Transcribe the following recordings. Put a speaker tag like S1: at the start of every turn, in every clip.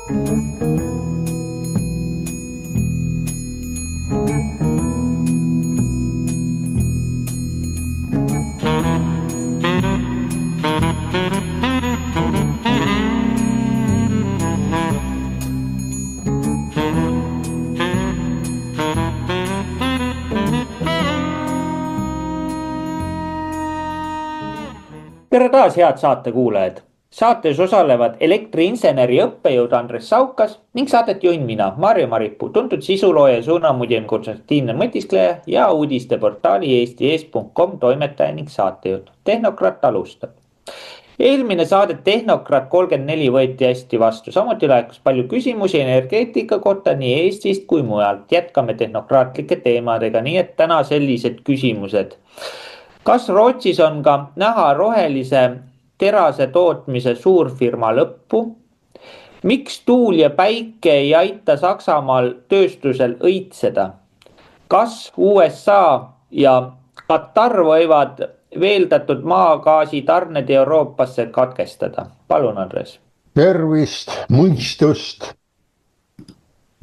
S1: Tere taas, head saatekuulajad! Saates osalevad elektriinseneri õppejõud Andres Saukas ning saadet juhin mina, Marju Maripuu, tuntud sisulooja, suunamudjem, konstruktiivne mõtiskleja ja uudisteportaali eesti.com toimetaja ning saatejuht. Tehnokrat alustab. Eelmine saadet Tehnokrat 34 võeti hästi vastu, samuti laekus palju küsimusi energeetika kohta nii Eestist kui mujalt. Jätkame tehnokraatlike teemadega, nii et täna sellised küsimused. Kas Rootsis on ka näha rohelise terase tootmise suurfirma lõppu? Miks tuul ja päike ei aita Saksamaal tööstusel õitseda? Kas USA ja Katar võivad veeldatud maagaasi tarned Euroopasse katkestada? Palun, Andres.
S2: Tervist, mõistust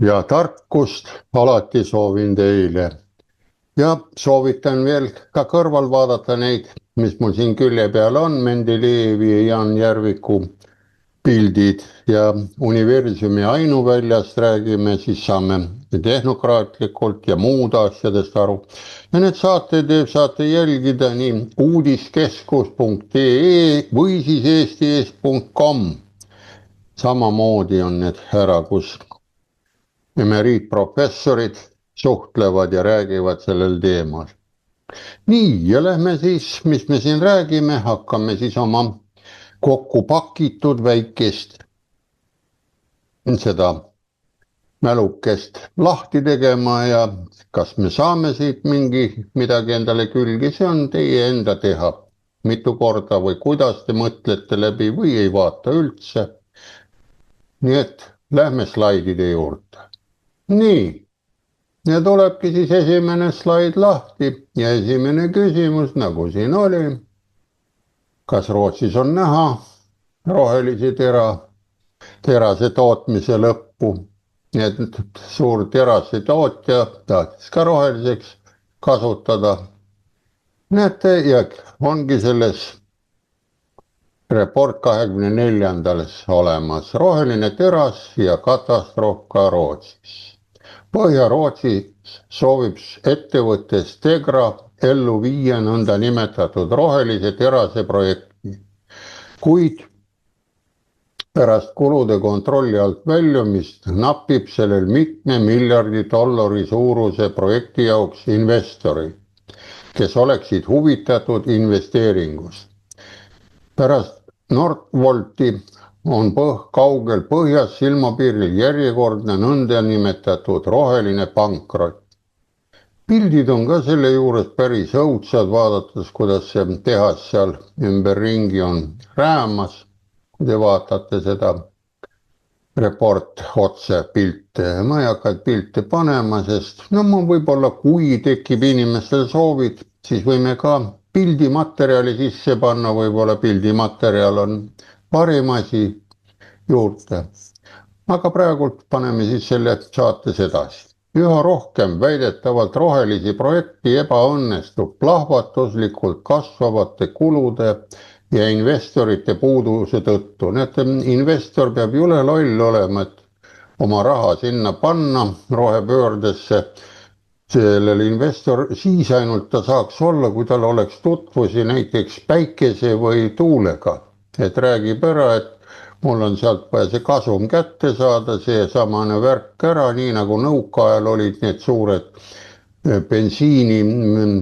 S2: ja tarkust alati soovin teile. Ja soovitan veel ka kõrval vaadata neid, mis mul siin külje peal on, Mendelejevi ja Jan Järviku pildid ja universumi ainuväljast räägime, siis saame tehnokraatlikult ja muud asjadest aru. Ja need saated saate jälgida nii uudiskeskus.ee või siis eesti.com. Samamoodi on need ära, kus emeriitprofessorid suhtlevad ja räägivad sellel teemal. Nii, ja lähme siis, mis me siin räägime, hakkame siis oma kokku pakitud väikest seda mälukest lahti tegema ja kas me saame siit midagi endale külge, see on teie enda teha. Mitu korda või kuidas te mõtlete läbi või ei vaata üldse. Nii et lähme slaidide juurde. Nii. Ja tulebki siis esimene slaid lahti ja esimene küsimus, nagu siin oli. Kas Rootsis on näha rohelisi terase tootmise lõppu? Et suur terase tootja tahtis ka roheliseks kasutada. Näete, ja ongi selles report 24. olemas. Roheline teras ja katastroof ka Rootsis. Põhja-Rootsis soovib ettevõtte Stegra ellu viia nõnda nimetatud rohelise terase projekti. Kuid pärast kulude kontrolli alt väljumist napib sellel mitme miljardi dollari suuruse projekti jaoks investori, kes oleksid huvitatud investeeringust. Pärast Nordvolti on kaugel põhjas silmapiiril järjekordne nõnda nimetatud roheline pankrot. Pildid on ka selle juures päris õudsad, vaadates, kuidas see tehas seal ümberringi on räämas, kui te vaatate seda report otse pilte. Ma ei hakka pilte panema, sest ma võib-olla kui tekib inimestel soovid, siis võime ka pildimaterjali sisse panna, võib-olla pildimaterjal on parim asi juurde. Aga praegult paneme siis selle saates edasi. Üha rohkem väidetavalt rohelisi projekti ebaõnnestub plahvatuslikult kasvavate kulude ja investorite puuduse tõttu. Näete, investor peab jule loll olema, et oma raha sinna panna rohepöördesse. Sellel investor siis ainult ta saaks olla, kui tal oleks tutvusi näiteks päikese või tuulega. Et räägib ära, et mul on sealt vaja see kasum kätte saada, see samane värk ära, nii nagu nõukaajal olid need suured bensiini,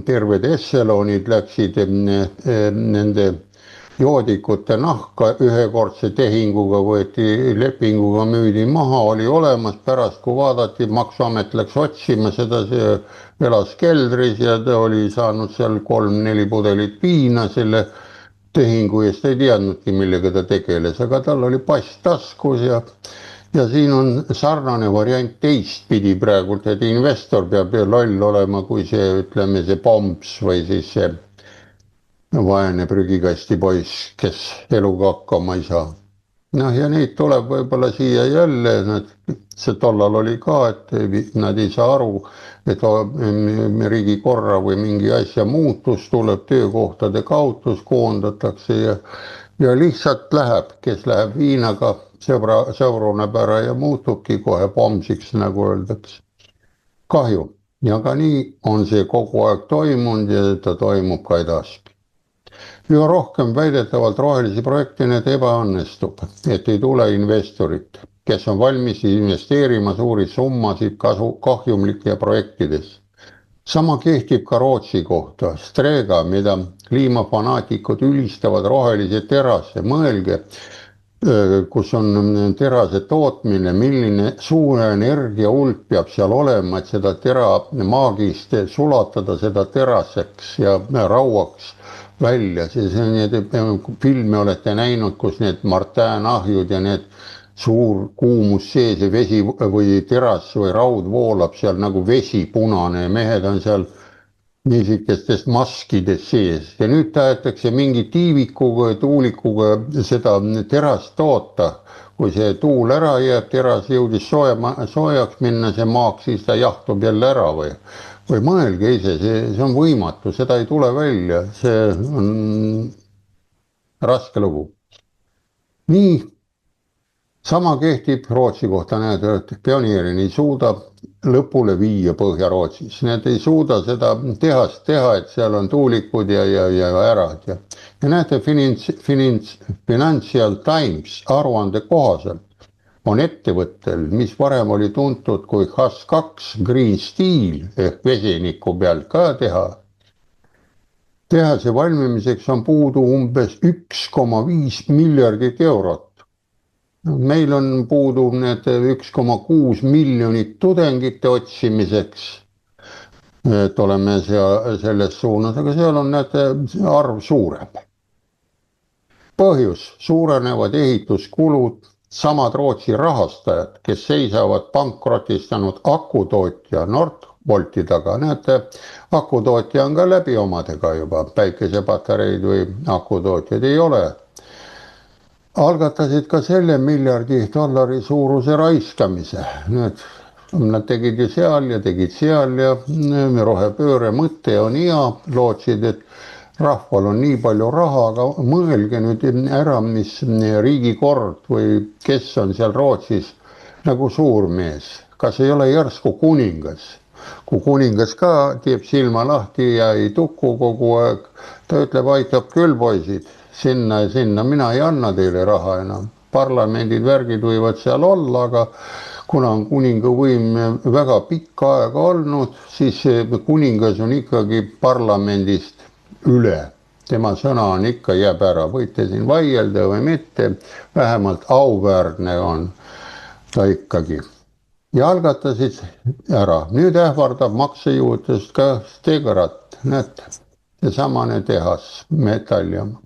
S2: terved esselonid läksid nende joodikute nahka, ühekordse tehinguga võeti, lepinguga müüdi maha, oli olemas, pärast kui vaadati, maksuamet läks otsima seda, see elas keldris ja ta oli saanud seal 3-4 pudelit viina selle tehingu eest, ei teadnudki, millega ta tegeles, aga tal oli pass taskus ja siin on sarnane variant teistpidi praegult, et investor peab loll olema, kui see, ütleme, see pomps või siis see vaene prügikasti poiss, kes eluga hakkama ei saa. noh, ja neid tuleb võib-olla siia jälle, see tollal oli ka, et nad ei saa aru, et riigikorra või mingi asja muutus tuleb töökohtade kaotus, koondatakse ja lihtsalt läheb, kes läheb viinaga, sõbruneb ära ja muutubki kohe pomsiks, nagu öeldakse. Kahju, ja ka nii on see kogu aeg toimunud ja ta toimub ka edaspidi. Üha rohkem väidetavalt rohelisi projekte need ebaõnnestub, et ei tule investorit, kes on valmis investeerima suuri summasid kahjumlike projektides. Sama kehtib ka Rootsi kohta. Strega, mida kliimafanaatikud ülistavad rohelise terase, mõelge, kus on terase tootmine, milline suur energiahulk peab seal olema, et seda tera maagist sulatada seda teraseks ja rauaks välja, siis need filme olete näinud, kus need Martin ahjud ja need suur kuumus sees ja vesi või teras või raud voolab seal nagu vesi punane ja mehed on seal niisugustest maskides sees ja nüüd tahetakse mingi tiivikuga ja tuulikuga seda terast toota. Kui see tuul ära jääb, teras jõudis soojaks minna, see maak, siis ta jahtub jälle ära või mõelge ise, see on võimatu, seda ei tule välja, see on raske lugu. Nii, sama kehtib Rootsi kohta, näed, et pioneerin ei suuda lõpule viia Põhja-Rootsis. Need ei suuda seda tehast teha, et seal on tuulikud ja ärad. Ja näete, Financial Times aruande kohaselt on ettevõttel, mis varem oli tuntud kui HAS2 Green Steel ehk vesiniku peal ka teha. Tehase valmimiseks on puudu umbes 1,5 miljardit eurot. Meil on puudu need 1,6 miljonit tudengite otsimiseks, et oleme selles suunas, aga seal on näete arv suurem. Põhjus, suurenevad ehituskulud, samad Rootsi rahastajad, kes seisavad pankrotistanud akutootja Northvolti taga, näete, akutootja on ka läbi omadega juba, päikesepatareid või akutootjad ei ole. Algatasid ka selle miljardi dollari suuruse raiskamise. Nad tegid ju seal ja rohepööre mõte on hea, lootsid, et rahval on nii palju raha, aga mõelge nüüd ära, mis riigikord või kes on seal Rootsis nagu suurmees. Kas ei ole järsku kuningas? Kui kuningas ka teeb silma lahti ja ei tuku kogu aeg, ta ütleb, aitab küll poisid. Sinna mina ei anna teile raha enam. Parlamendid, värgid võivad seal olla, aga kuna on kuninga võim väga pikka aega olnud, siis kuningas on ikkagi parlamendist üle. Tema sõna on ikka jääb ära, võite siin vaielda või mitte, vähemalt auväärne on ta ikkagi. Ja algatasid ära. Nüüd ähvardab maksejõudlust ka Stegrat, näete. Seesamane tehas, metallium.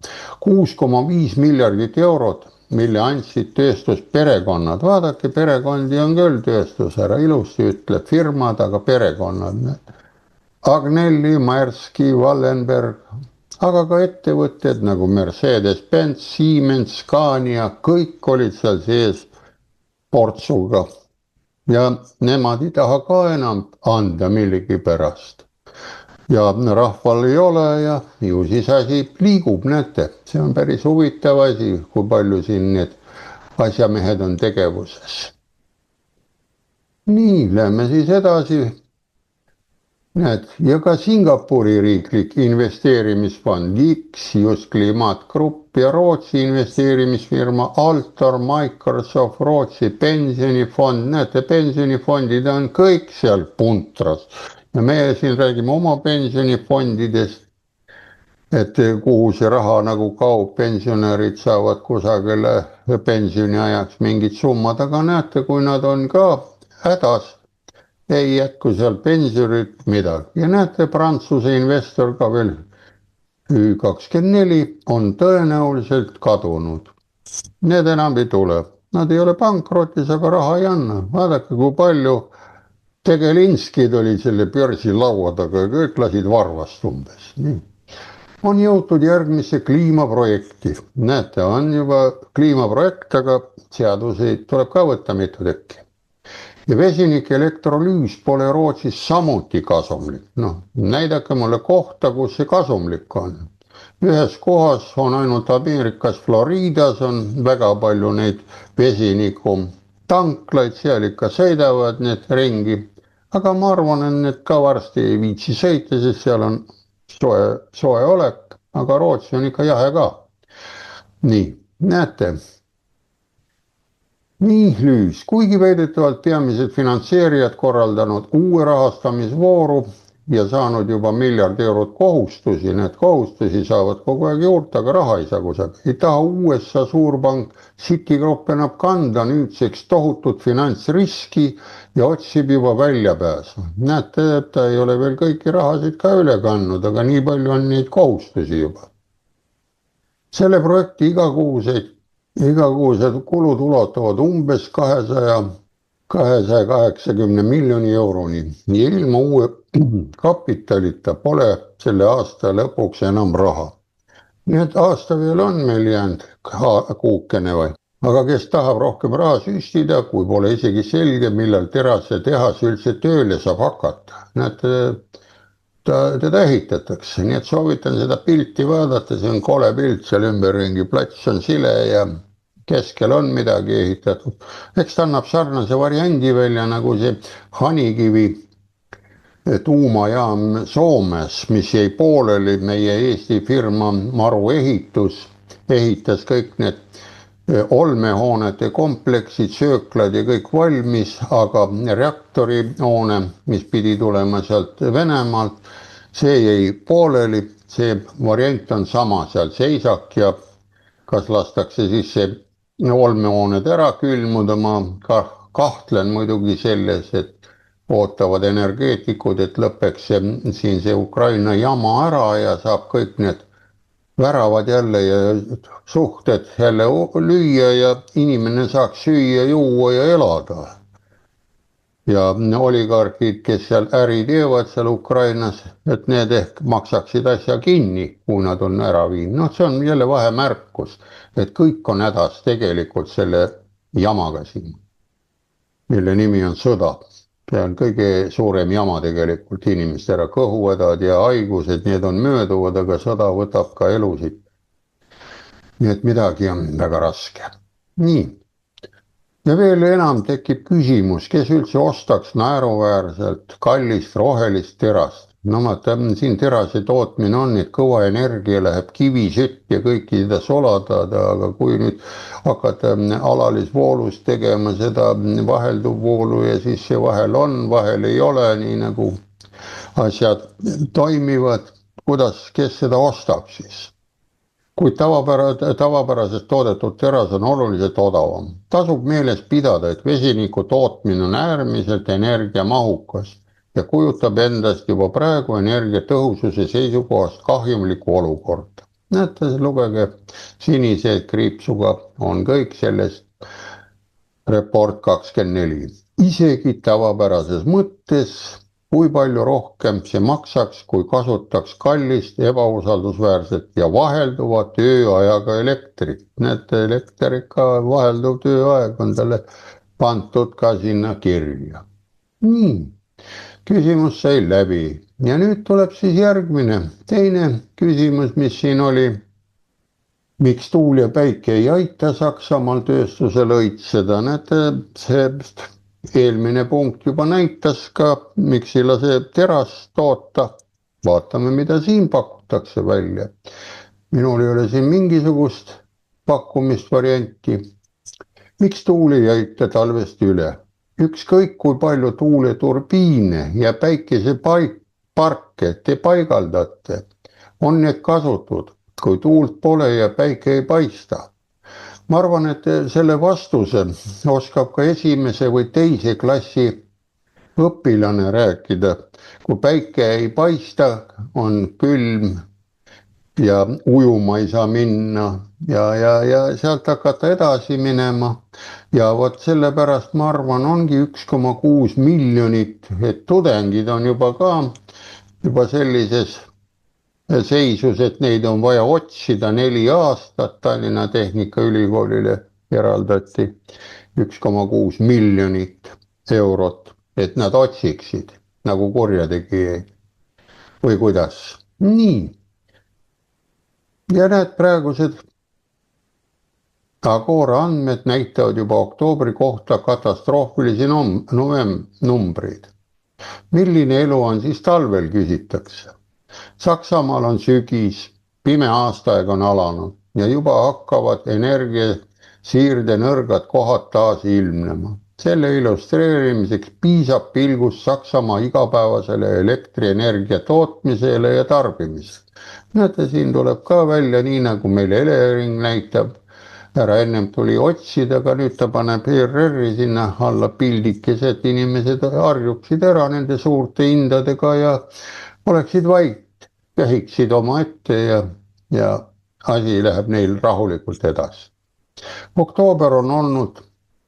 S2: 6,5 miljardit eurot, mille andsid tööstusperekonnad. Vaadake, perekondi on küll tööstus, ära ilusti ütleb firmad, aga perekonnad. Agnelli, Maerski, Wallenberg, aga ka ettevõtted nagu Mercedes-Benz, Siemens, Scania, kõik olid seal sees portsuga. Ja nemad ei taha ka enam anda millegi pärast. Ja rahval ei ole ja ju siis asi liigub, näete. See on päris huvitav asi, kui palju siin need asjamehed on tegevuses. Nii, lähme siis edasi. Näed, ja ka Singapuri riiklik investeerimisfond Ixius Klimat Grupp ja Rootsi investeerimisfirma Altor Microsoft Rootsi pensionifond. Näete, pensionifondid on kõik seal puntras. Ja meie siin räägime oma pensionifondidest, et kuhu see raha nagu kaob, pensionärid saavad kusagile pensioni ajaks mingid summad, aga näete, kui nad on ka hädas, ei jätku seal pensionit midagi. Ja näete, Prantsuse investor ka veel Y24 on tõenäoliselt kadunud. Need enam ei tule. Nad ei ole pankrotis, aga raha ei anna. Vaadake, kui palju Tegelinskid olid selle börsi laua taga ja kõik lasid varvast umbes. Nii. on jõutud järgmise kliimaprojekti. Näete, on juba kliimaprojekt, aga seadusi tuleb ka võtta mitu tükki. Ja vesinik elektrolüüs pole Rootsis samuti kasumlik. Näidake mulle kohta, kus see kasumlik on. Ühes kohas on ainult Ameerikas Floridas on väga palju neid vesiniku tanklaid, seal ikka sõidavad need ringi. Aga ma arvan, et need ka varsti ei viitsi sõita, sest seal on soe olek, aga Rootsi on ikka jahe ka. Nii, näete. Nii lüüs, kuigi väidetavalt peamised finantseerijad korraldanud uue rahastamisvooru ja saanud juba €1 miljard kohustusi, need kohustusi saavad kogu aeg juurde, aga raha ei saa kusagil. Ei taha USA suurpank Citigroup enam kanda nüüdseks tohutut finantsriski ja otsib juba väljapääsu. Näete, et ta ei ole veel kõiki rahasid ka üle kandnud, aga nii palju on neid kohustusi juba. Selle projekti igakuused kulud ulatuvad umbes 280 miljoni euroni. Ilma uue kapitalita pole selle aasta lõpuks enam raha. Nii et aasta veel on meil jäänud kuukene või. Aga kes tahab rohkem raha süstida, kui pole isegi selge, millal terasetehas üldse tööle saab hakata. Näete, teda ehitatakse, nii et soovitan seda pilti vaadata, see on kole pilt, seal ümberringi plats on sile ja keskel on midagi ehitatud. Eks ta annab sarnase variandi välja nagu see Hanikivi tuumajaam Soomes, mis jäi pooleli, meie Eesti firma Maru ehitus ehitas kõik need olmehoonete kompleksid, sööklad ja kõik valmis, aga reaktorihoone, mis pidi tulema sealt Venemaalt, see jäi pooleli, see variant on sama, seal seisak ja kas lastakse siis see olmehooned ära külmuda, ma kahtlen muidugi selles, et ootavad energeetikud, et lõpeks siin see Ukraina jama ära ja saab kõik need väravad jälle ja suhted jälle lüüa ja inimene saaks süüa, juua ja elada. Ja oligarkid, kes seal äri teevad seal Ukrainas, et need ehk maksaksid asja kinni, kui nad on ära viinud. See on jälle vahemärkus, et kõik on hädas tegelikult selle jamaga siin, mille nimi on sõda. See on kõige suurem jama tegelikult, inimeste ära kõhuhädad ja haigused, need on mööduvad, aga sõda võtab ka elusid. Nii et midagi on väga raske. Nii. Ja veel enam tekib küsimus, kes üldse ostaks naeruväärselt kallist rohelist terast. Siin terase tootmine on, et kõva energia läheb kivisütt ja kõiki seda soladada, aga kui nüüd hakata alalisvoolus tegema seda vahelduvvoolu ja siis see vahel on, vahel ei ole, nii nagu asjad toimivad, kes seda ostab siis? Kuid tavapärasest toodetud teras on oluliselt odavam. Tasub meeles pidada, et vesiniku tootmine on äärmiselt energiamahukas ja kujutab endast juba praegu energiatõhususe seisukohast kahjumlikku olukorda. Näete, lugege sinise kriipsuga on kõik sellest report 24. Isegi tavapärases mõttes, kui palju rohkem see maksaks, kui kasutaks kallist, ebausaldusväärset ja vahelduva tööajaga elektrit. Näete, elektrika vahelduv tööaeg on talle pandud ka sinna kirja. Nii, küsimus sai läbi ja nüüd tuleb siis järgmine, teine küsimus, mis siin oli. Miks tuul ja päike ei aita Saksamaal tööstusel õitseda? Näete, see eelmine punkt juba näitas ka, miks ei lase terast toota. Vaatame, mida siin pakutakse välja. Minul ei ole siin mingisugust pakkumist varianti. Miks tuul ei aita talvest üle? Ükskõik kui palju tuuleturbiine ja päikeseparke te paigaldate, on need kasutud, kui tuult pole ja päike ei paista. Ma arvan, et selle vastuse oskab ka esimese või teise klassi õpilane rääkida. Kui päike ei paista, on külm ja ujuma ei saa minna ja sealt hakata edasi minema. Ja vot sellepärast ma arvan, ongi 1,6 miljonit, et tudengid on juba sellises seisus, et neid on vaja otsida 4 aastat. Tallinna Tehnikaülikoolile eraldati 1,6 miljonit eurot, et nad otsiksid nagu kurjategijaid või kuidas. Nii. Ja näed, praegused Agora andmed näitavad juba oktoobri kohta katastroofilisi numbreid. Milline elu on siis talvel, küsitakse. Saksamaal on sügis, pime aastaaeg on alanud ja juba hakkavad energiasiirde nõrgad kohad taas ilmnema. Selle illustreerimiseks piisab pilgust Saksamaa igapäevasele elektrienergia tootmisele ja tarbimisele. Näete, siin tuleb ka välja, nii nagu meil Elering näitab. Ära ennem tuli otsida, aga nüüd ta paneb ERR-i sinna alla pildikese, et inimesed harjuksid ära nende suurte hindadega ja oleksid vait, kähiksid oma ette ja asi läheb neil rahulikult edasi. Oktoober on olnud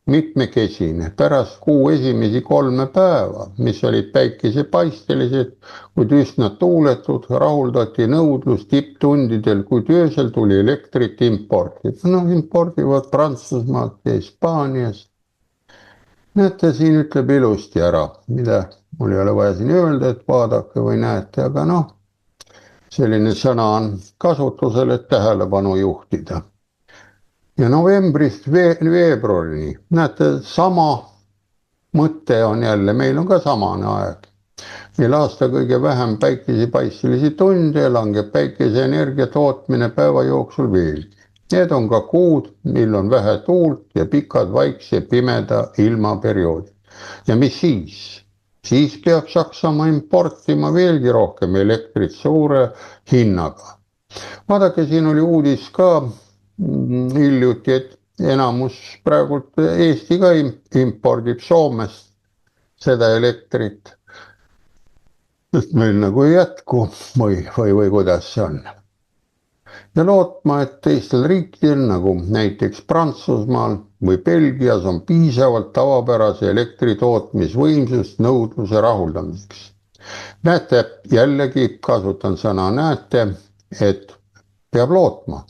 S2: mitmekesine. Pärast kuu esimesi 3 päeva, mis olid päikesepaistelised, kuid üsna tuuletud, rahuldati nõudlus tipptundidel, kuid öösel tuli elektrit importida. Impordivad Prantsusmaalt ja Hispaaniast. Näete, siin ütleb ilusti ära, mida mul ei ole vaja siin öelda, et vaadake või näete, aga selline sõna on kasutusel, et tähelepanu juhtida. Ja novembrist veebruarini, näete, sama mõte on jälle, meil on ka samane aeg. Meil aasta kõige vähem päikesepaistelisi tunde, langeb päikeseenergia tootmine päeva jooksul veelgi. Need on ka kuud, mil on vähe tuult ja pikad vaikse pimeda ilmaperioodid. Ja mis siis? Siis peab Saksamaa importima veelgi rohkem elektrit suure hinnaga. Vaadake, siin oli uudis ka hiljuti, et enamus praegult Eesti ka impordib Soomest seda elektrit, sest meil nagu ei jätku või kuidas see on. Ja lootma, et teistel riikidel, nagu näiteks Prantsusmaal või Belgias, on piisavalt tavapärase elektritootmisvõimsust nõudluse rahuldamiseks. Näete, jällegi kasutan sõna näete, et peab lootma.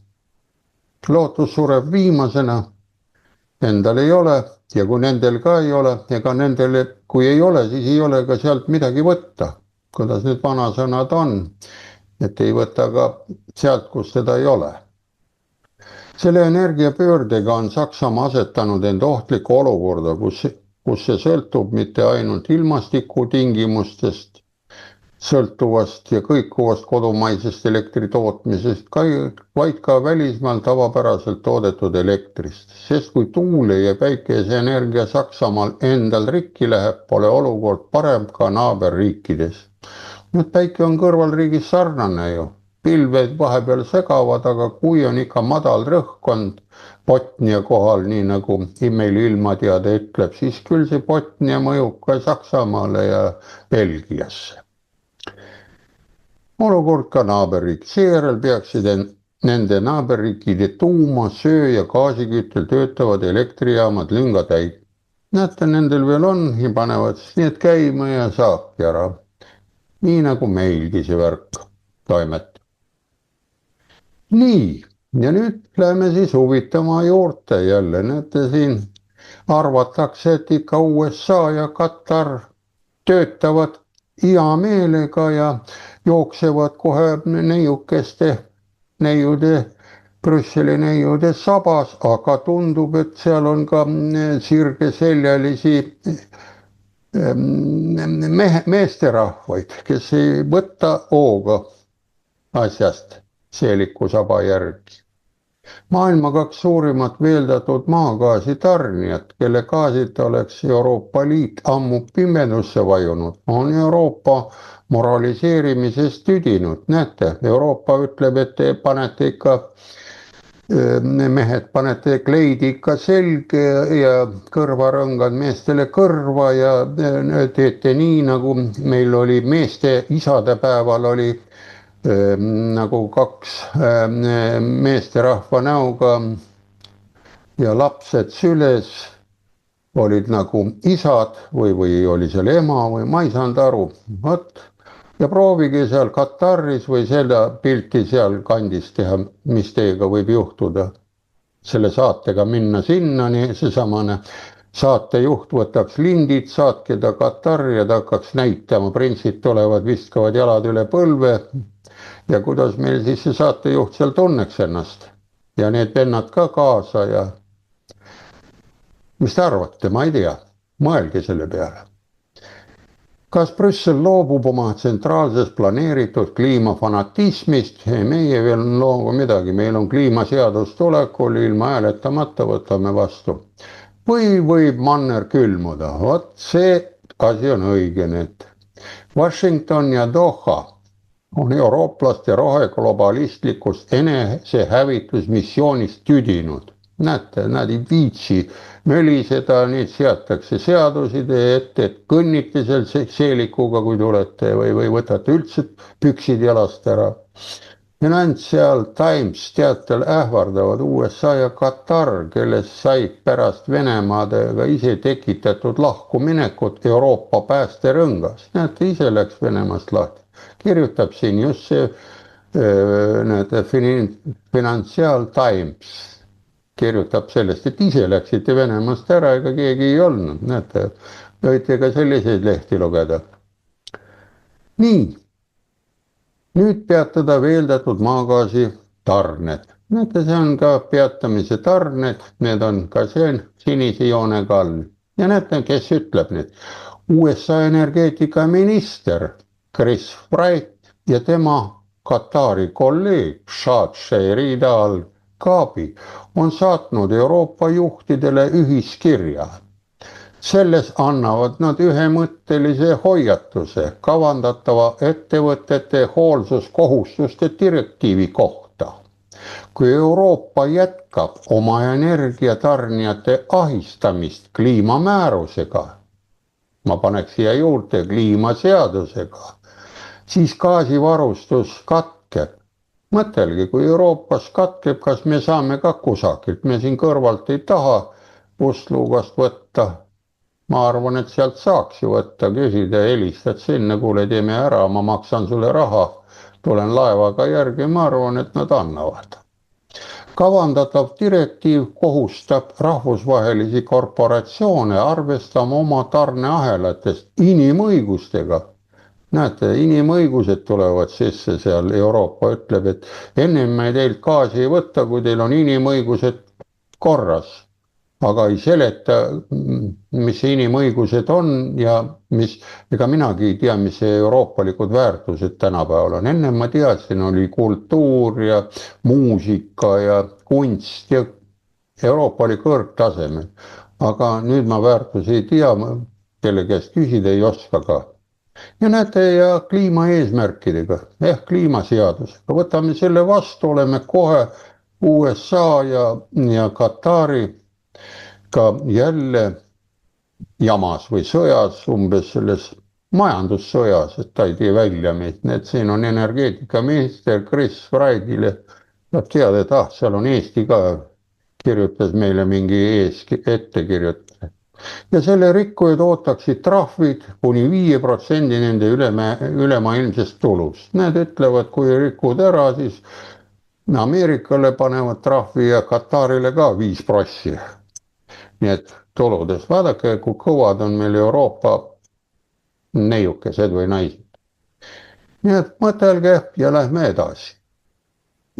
S2: Lootus sureb viimasena, endal ei ole ja kui nendel ka ei ole, ega nendele, kui ei ole, siis ei ole ka sealt midagi võtta. Kuidas need vanasõnad on, et ei võta ka sealt, kus teda ei ole. Selle energiapöördega on Saksamaa asetanud end ohtlikku olukorda, kus see sõltub mitte ainult ilmastikutingimustest, sõltuvast ja kõikuvast kodumaisest elektritootmisest, vaid ka välismaal tavapäraselt toodetud elektrist. Sest kui tuule- ja päikeseenergia Saksamaal endal rikki läheb, pole olukord parem ka naaberriikides. Nüüd päike on kõrvalriigis sarnane ju. Pilved vahepeal segavad, aga kui on ikka madal rõhkkond Botnia kohal, nii nagu meil ilmateade ütleb, siis küll see Botnia mõjub ka Saksamaale ja Belgiasse. Olukord ka naaberriik. Seejärel peaksid nende naaberriikide tuuma, söö- ja gaasiküttel töötavad elektrijaamad lünga täit. Näete, nendel veel on ja panevad need käima ja saabki ära. Nii nagu meilgi see värk toimetab. Nii, ja nüüd läheme siis huvitama juurde jälle. Näete, siin arvatakse, et ikka USA ja Katar töötavad hea meelega ja jooksevad kohe Brüsseli neiude sabas, aga tundub, et seal on ka sirgeseljalisi meesterahvaid, kes ei võta hooga asjast seeliku saba järgi. Maailma 2 suurimat veeldatud maagaasi tarnijat, kelle gaasita oleks Euroopa Liit ammu pimedusse vajunud, on Euroopa moraliseerimisest tüdinud. Näete, Euroopa ütleb, et te panete ikka, mehed panete kleidi ikka selge ja kõrvarõngad meestele kõrva ja teete nii, nagu meil oli meeste isadepäeval oli nagu 2 meesterahva näoga ja lapsed süles olid nagu isad või oli seal ema või ma ei saanud aru. Vot ja proovige seal Kataris või seda pilti seal kandis teha, mis teiega võib juhtuda. Selle saatega minna sinnani, seesamane saatejuht võtaks lindid, saatke ta Katari ja ta hakkaks näitama, printsid tulevad, viskavad jalad üle põlve ja kuidas meil siis see saatejuht seal tunneks ennast ja need vennad ka kaasa ja mis te arvate, ma ei tea, mõelge selle peale. Kas Brüssel loobub oma tsentraalses planeeritud kliimafanatismist? Meie veel loobu midagi, meil on kliimaseadus tulekul, ilma hääletamata võtame vastu. Või võib manner külmuda? Vot see asi on õige nüüd. Washington ja Doha on eurooplaste roheglobalistlikust enesehävitusmissioonist tüdinud. Näete, nad ei viitsi möliseda, neid seatakse seadusi teie ette, et kõnnite seal seelikuga, kui tulete või võtate üldse püksid jalast ära. Ja näed seal Times teatel ähvardavad USA ja Katar, kellest said pärast Venemaadega ise tekitatud lahkuminekut Euroopa päästerõngas. Näete, ise läks Venemaast lahti. Kirjutab siin just see Financial Times. Kirjutab sellest, et ise läksite Venemaast ära, ega keegi ei olnud. Näete, võite ka selliseid lehti lugeda. Nii, nüüd peatada veeldatud maagaasi tarned. Näete, see on ka peatamise tarned, need on ka see sinise joonega all. Ja näete, kes ütleb nüüd. USA energeetikaminister Chris Wright ja tema Katari kolleeg Shad Sherid Al-Kaabi on saatnud Euroopa juhtidele ühiskirja. Selles annavad nad ühemõttelise hoiatuse kavandatava ettevõtete hoolsuskohustuste direktiivi kohta. Kui Euroopa jätkab oma energiatarnijate ahistamist kliimamäärusega, ma paneks siia juurde kliimaseadusega, siis gaasivarustus katkeb. Mõtelge, kui Euroopas katkeb, kas me saame ka kusagilt, me siin kõrvalt ei taha Ust-Luugast võtta. Ma arvan, et sealt saaks ju võtta, küsida, helistad sinna, kuule, teeme ära, ma maksan sulle raha, tulen laevaga järgi, ma arvan, et nad annavad. Kavandatav direktiiv kohustab rahvusvahelisi korporatsioone arvestama oma tarneahelatest inimõigustega. Näete, inimõigused tulevad sisse seal, Euroopa ütleb, et ennem me teilt gaasi ei võtta, kui teil on inimõigused korras. Aga ei seleta, mis inimõigused on ja mis, ega minagi ei tea, mis see euroopalikud väärtused tänapäeval on. Ennem ma teadsin, oli kultuur ja muusika ja kunst ja Euroopa oli kõrgtasemel. Aga nüüd ma väärtusi ei tea, kelle käest küsida ei oska ka. Ja näete, ja kliimaeesmärkidega, kliimaseadusega. Võtame selle vastu, oleme kohe USA ja Katari ka jälle jamas või sõjas, umbes selles majandussõjas, et ta ei tee välja meid. Need siin on energeetikaminister Chris Wrightile, saab teada, et seal on Eesti ka, kirjutas meile mingi ettekirjutus. Ja selle rikkujad ootaksid trahvid kuni 5% nende ülemaailmsest tulust. Need ütlevad, kui rikud ära, siis Ameerikale panevad trahvi ja Katarile ka 5%. Nii et tuludes, vaadake, kui kõvad on meil Euroopa neiukesed või naised. Nii et mõtelge ja lähme edasi.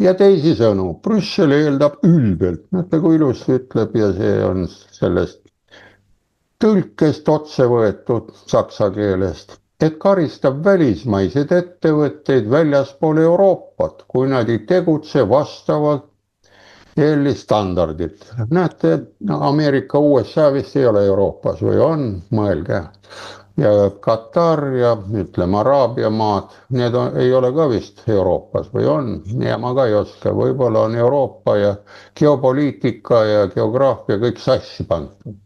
S2: Ja teisisõnu, Brüssel eeldab ülbelt, näete kui ilusti ütleb ja see on sellest tõlkest otse võetud saksa keelest, et karistab välismaised ettevõtteid väljaspool Euroopat, kui nad ei tegutse vastavalt EL-i standardit. Näete, Ameerika, USA vist ei ole Euroopas või on, mõelge. Ja Katar ja ütleme Araabia maad, need ei ole ka vist Euroopas või on, ja ma ka ei oska, võib-olla on Euroopa ja geopoliitika ja geograafia kõik sassi pandud.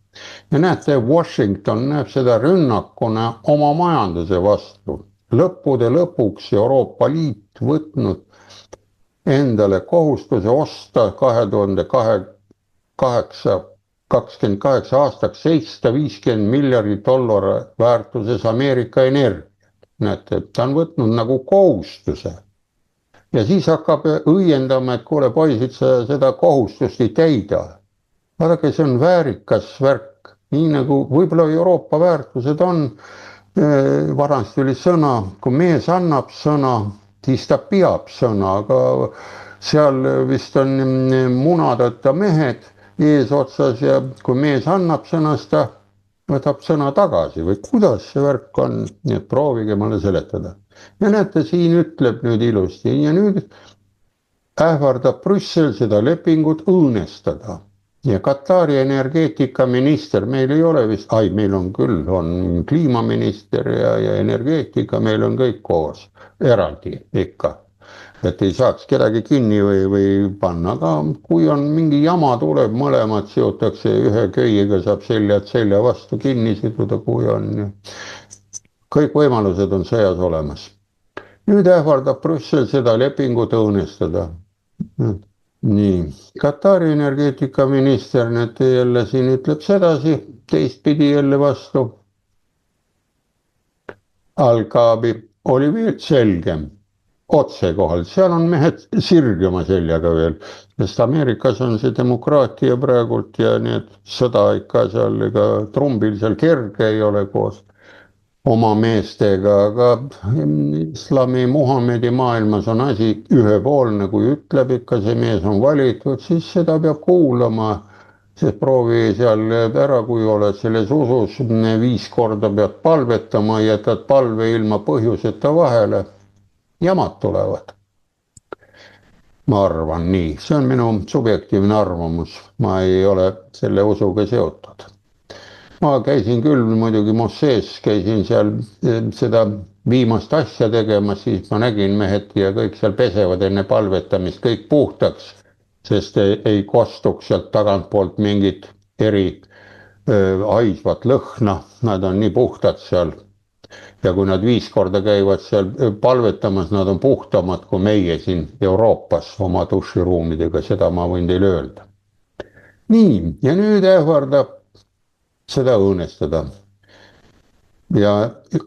S2: Ja näete, Washington näeb seda rünnakuna oma majanduse vastu. Lõppude lõpuks Euroopa Liit võtnud endale kohustuse osta 2028 aastaks $750 miljardit väärtuses Ameerika energia. näete, ta on võtnud nagu kohustuse. Ja siis hakkab õiendama, et kuule poisid, sa seda kohustust ei täida. Vaadake, see on väärikas värk, nii nagu võib-olla Euroopa väärtused on, vanasti oli sõna, kui mees annab sõna, siis ta peab sõna, aga seal vist on munadeta mehed eesotsas ja kui mees annab sõna, siis ta võtab sõna tagasi või kuidas see värk on, nii et proovige mulle seletada. Ja näete, siin ütleb nüüd ilusti ja nüüd ähvardab Brüssel seda lepingut õõnestada. Ja Katari energeetikaminister, meil ei ole vist, meil on küll, on kliimaminister ja energeetika, meil on kõik koos, eraldi ikka. Et ei saaks kedagi kinni või panna, aga kui on mingi jama tuleb, mõlemad seotakse ühe köiega, saab seljad selja vastu kinni siduda, kui on. Kõik võimalused on sõjas olemas. Nüüd ähvardab Brüssel seda lepingut õõnestada. Nii, Katari energeetikaminister nüüd jälle siin ütleb sedasi, teistpidi jälle vastu. Al-Kaabi oli veel selgem. Otsekohal, seal on mehed sirgema seljaga veel, sest Ameerikas on see demokraatia praegult ja need sõda ikka seal, ega trumbil seal kerge ei ole koos oma meestega, aga islami Muhamedi maailmas on asi ühepoolne, kui ütleb ikka see mees on valitud, siis seda peab kuulama, sest proovi seal ära, kui oled selles usus 5 korda pead palvetama, jätad palve ilma põhjuseta vahele. Jamad tulevad. Ma arvan nii, see on minu subjektiivne arvamus, ma ei ole selle usuga seotud. Ma käisin küll muidugi mossees, käisin seal seda viimast asja tegema, siis ma nägin mehed ja kõik seal pesevad enne palvetamist, kõik puhtaks, sest ei kostuks sealt tagantpoolt mingit haisvat lõhna, nad on nii puhtad seal. Ja kui nad 5 korda käivad seal palvetamas, nad on puhtamad kui meie siin Euroopas oma duširuumidega, seda ma võin teile öelda. Nii, ja nüüd ähvardab seda õõnestada. Ja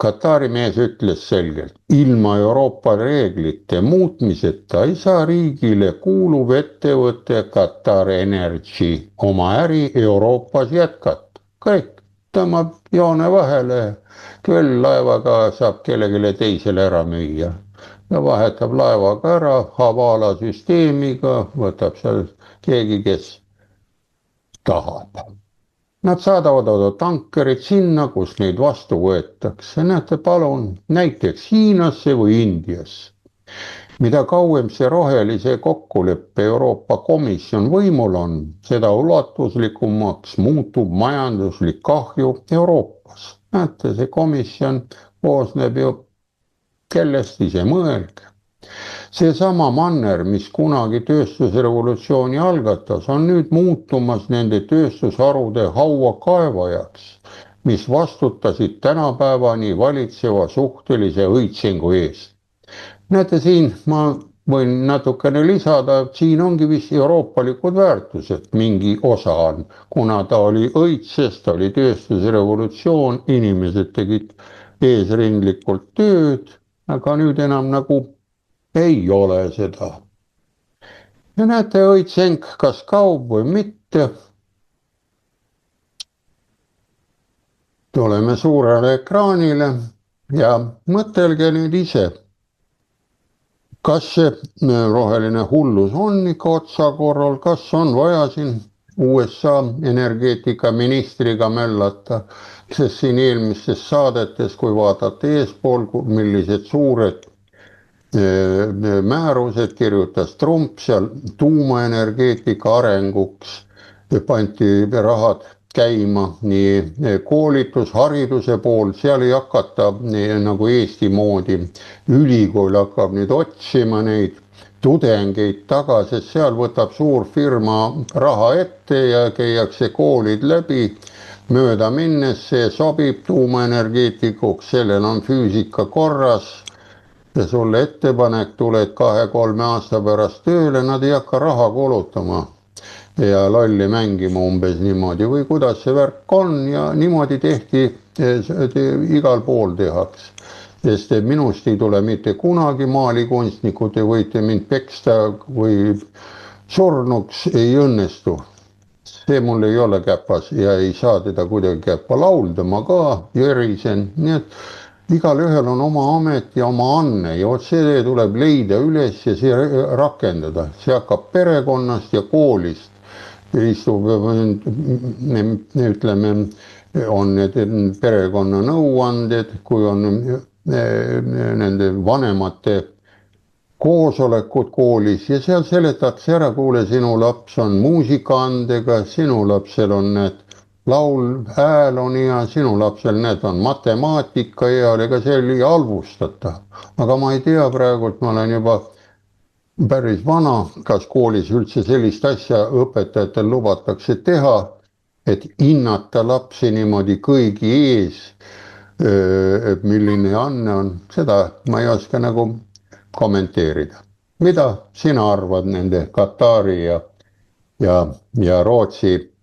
S2: Katari mees ütles selgelt, ilma Euroopa reeglite muutmiseta ei saa riigile kuuluv ettevõte Qatar Energy oma äri Euroopas jätkata. Kõik tõmbab joone vahele. Küll laevaga saab kellelegi teisele ära müüa ja vahetab laevaga ära Havala süsteemiga, võtab seal keegi, kes tahab. Nad saadavad tankerid sinna, kus neid vastu võetakse. Näete, palun, näiteks Hiinasse või Indiasse. Mida kauem see rohelise kokkuleppe Euroopa Komisjon võimul on, seda ulatuslikumaks muutub majanduslik kahju Euroopas. Näete, see komisjon koosneb ju kellest ise mõelge. See sama manner, mis kunagi tööstusrevolutsiooni algatas, on nüüd muutumas nende tööstusharude hauakaevajaks, mis vastutasid tänapäevani valitseva suhtelise õitsingu eest. Näete siin, ma võin natukene lisada, siin ongi vist euroopalikud väärtused, mingi osa on, kuna ta oli õitses, ta oli tööstusrevolutsioon, inimesed tegid eesrindlikult tööd, aga nüüd enam nagu ei ole seda. Ja näete, õitseng kas kaob või mitte. Tuleme suurele ekraanile ja mõtelge nüüd ise. Kas see roheline hullus on ikka otsakorral, kas on vaja siin USA energeetikaministriga möllata, sest siin eelmistes saadetes, kui vaadata eespool, millised suured määrused kirjutas Trump seal tuumaenergeetika arenguks, pandi rahad käima nii koolitus, hariduse pool, seal ei hakata nagu Eesti moodi, ülikool hakkab nüüd otsima neid tudengeid taga, sest seal võtab suur firma raha ette ja käiakse koolid läbi, mööda minnes see sobib tuumaenergeetikuks, sellel on füüsika korras ja sulle ettepanek, tuled 2-3 aasta pärast tööle, nad ei hakka raha kulutama ja lolli mängima umbes niimoodi või kuidas see värk on ja niimoodi tehti, igal pool tehakse. sest minust ei tule mitte kunagi maalikunstnikku, te võite mind peksta või surnuks, ei õnnestu. See mul ei ole käpas ja ei saa teda kuidagi käppa laulda, ma ka jörisen, nii et igalühel on oma amet ja oma anne ja vot see tuleb leida üles ja see rakendada, see hakkab perekonnast ja koolist. Istub, ütleme, on need perekonna nõuanded, kui on nende vanemate koosolekud koolis ja seal seletatakse ära, kuule, sinu laps on muusikaandega, sinu lapsel on need laul, hääl on hea, sinu lapsel need on matemaatika heal, ega see ei halvustata. aga ma ei tea praegult, ma olen juba päris vana, kas koolis üldse sellist asja õpetajatel lubatakse teha, et hinnata lapsi niimoodi kõigi ees, milline anne on, seda ma ei oska nagu kommenteerida. Mida sina arvad nende Katari ja Rootsi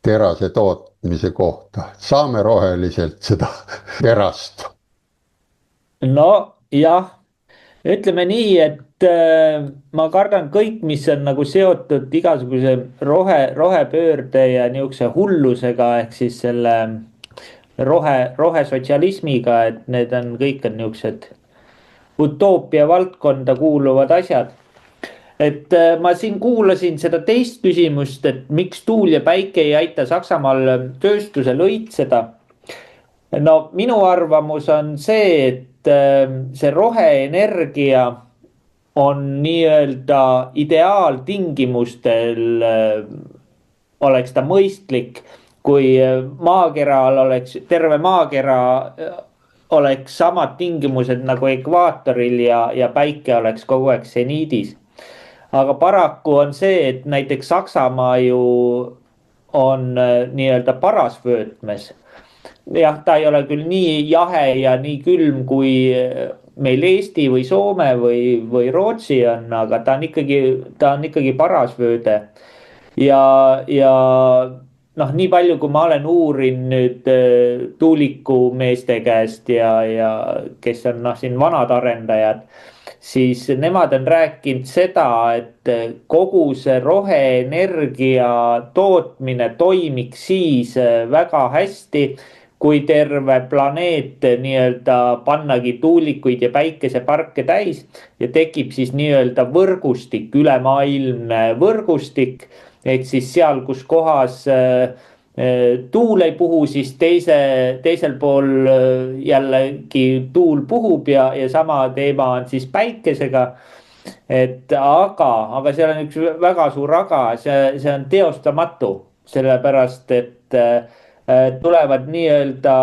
S2: terase tootmise kohta? Saame roheliselt seda terast?
S1: no jah, ütleme nii, et ma kardan kõik, mis on nagu seotud igasuguse rohepöörde ja niisuguse hullusega, ehk siis selle rohesotsialismiga, et need on kõik on niisugused utoopia valdkonda kuuluvad asjad. et ma siin kuulasin seda teist küsimust, et miks tuul ja päike ei aita Saksamaal tööstusel õitseda. no minu arvamus on see, et see roheenergia on nii-öelda ideaaltingimustel oleks ta mõistlik, kui maakeral oleks, terve maakera oleks samad tingimused nagu ekvaatoril ja päike oleks kogu aeg seniidis. aga paraku on see, et näiteks Saksamaa ju on nii-öelda parasvöötmes. jah, ta ei ole küll nii jahe ja nii külm kui meil Eesti või Soome või Rootsi on, aga ta on ikkagi parasvööde. ja noh, nii palju, kui ma olen uurinud nüüd tuulikumeeste käest ja kes on siin vanad arendajad, siis nemad on rääkinud seda, et kogu see roheenergia tootmine toimiks siis väga hästi, kui terve planeet nii-öelda pannagi tuulikuid ja päikeseparke täis ja tekib siis nii-öelda võrgustik, ülemaailmne võrgustik. ehk siis seal, kus kohas tuul ei puhu, siis teisel pool jällegi tuul puhub ja sama teema on siis päikesega. aga seal on üks väga suur aga, see on teostamatu, sellepärast et tulevad nii-öelda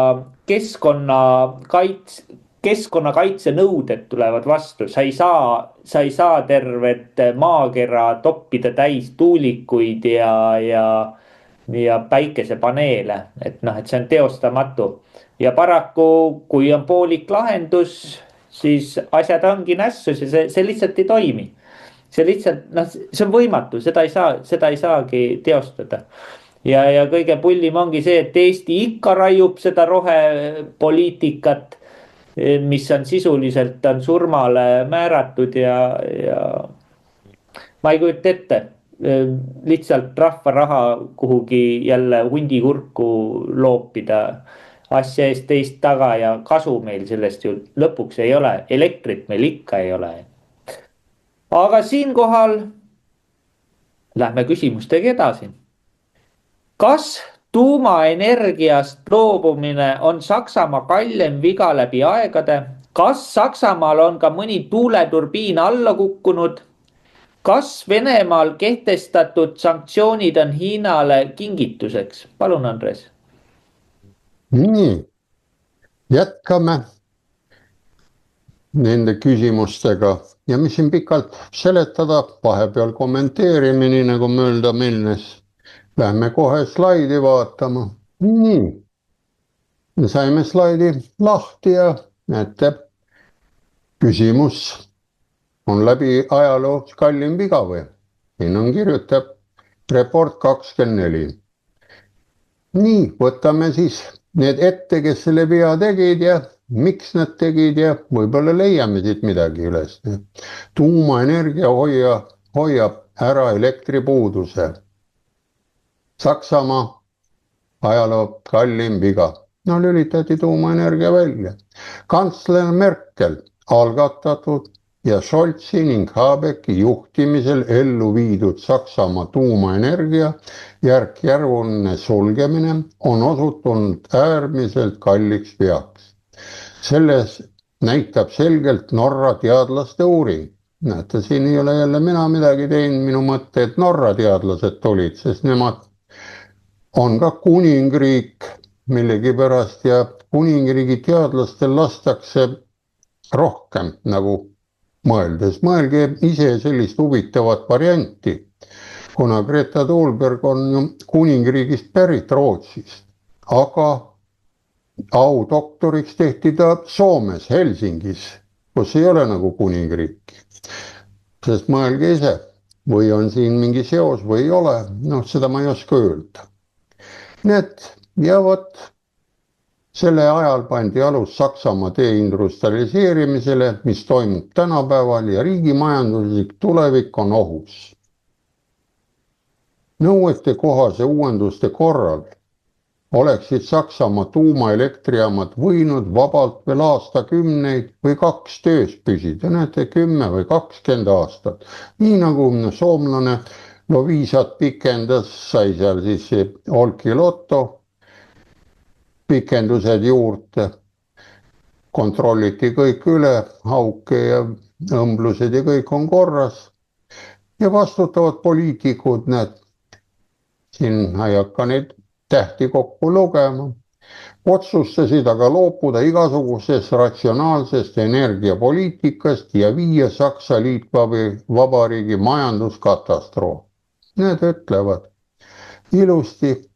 S1: keskkonnakaitsenõuded tulevad vastu, sa ei saa tervet maakera toppida täis tuulikuid ja päikesepaneele, et see on teostamatu. ja paraku, kui on poolik lahendus, siis asjad ongi nässus ja see lihtsalt ei toimi. see lihtsalt, see on võimatu, seda ei saagi teostada. ja kõige pullim ongi see, et Eesti ikka raiub seda rohepoliitikat, mis on sisuliselt on surmale määratud ja ma ei kujuta ette, lihtsalt rahva raha kuhugi jälle hundikurku loopida asja eest teist taga ja kasu meil sellest ju lõpuks ei ole, elektrit meil ikka ei ole. aga siinkohal lähme küsimustega edasi. Kas tuumaenergiast loobumine on Saksamaa kallim viga läbi aegade? Kas Saksamaal on ka mõni tuuleturbiin alla kukkunud? Kas Venemaal kehtestatud sanktsioonid on Hiinale kingituseks? Palun, Andres.
S2: Nii, jätkame nende küsimustega ja mis siin pikalt seletada, vahepeal kommenteerimine nagu mööda minnes. Lähme kohe slaidi vaatama. Nii, saime slaidi lahti ja näete, küsimus on läbi ajaloo kallim viga või? Siin on kirjutab Report 24. Nii, võtame siis need ette, kes selle vea tegid ja miks nad tegid ja võib-olla leiame siit midagi üles. tuumaenergia hoiab ära elektripuuduse. Saksamaa ajaloo kallim viga. No lülitati tuumaenergia välja. Kantsler Merkel algatatud ja Scholzi ning Habecki juhtimisel ellu viidud Saksamaa tuumaenergia järk-järguline sulgemine on osutunud äärmiselt kalliks veaks. Selles näitab selgelt Norra teadlaste uuring. Näete, siin ei ole jälle mina midagi teinud, minu mõte, et Norra teadlased tulid, sest nemad on ka kuningriik millegipärast ja kuningriigi teadlastel lastakse rohkem nagu mõeldes. Mõelge ise sellist huvitavat varianti, kuna Greta Thunberg on ju kuningriigist pärit Rootsist, aga audoktoriks tehti ta Soomes, Helsingis, kus ei ole nagu kuningriiki. Sest mõelge ise, või on siin mingi seos või ei ole, noh seda ma ei oska öelda. Need ja vot selle ajal pandi alus Saksamaa deindustrialiseerimisele, mis toimub tänapäeval ja riigi majanduslik tulevik on ohus. Nõuete kohase uuenduste korral oleksid Saksamaa tuumaelektrijaamad võinud vabalt veel aastakümneid või 2 töös püsida, näete 10 või 20 aastat. Nii nagu soomlane Loviisat pikendas, sai seal siis Olkiluoto pikendused juurde, kontrolliti kõik üle, hauke ja õmblused ja kõik on korras. Ja vastutavad poliitikud, need siin ei hakka neid tähti kokku lugema, otsustasid aga loobuda igasugusest ratsionaalsest energiapoliitikast ja viia Saksa Liitvabariigi majanduskatastroof. Need ütlevad ilusti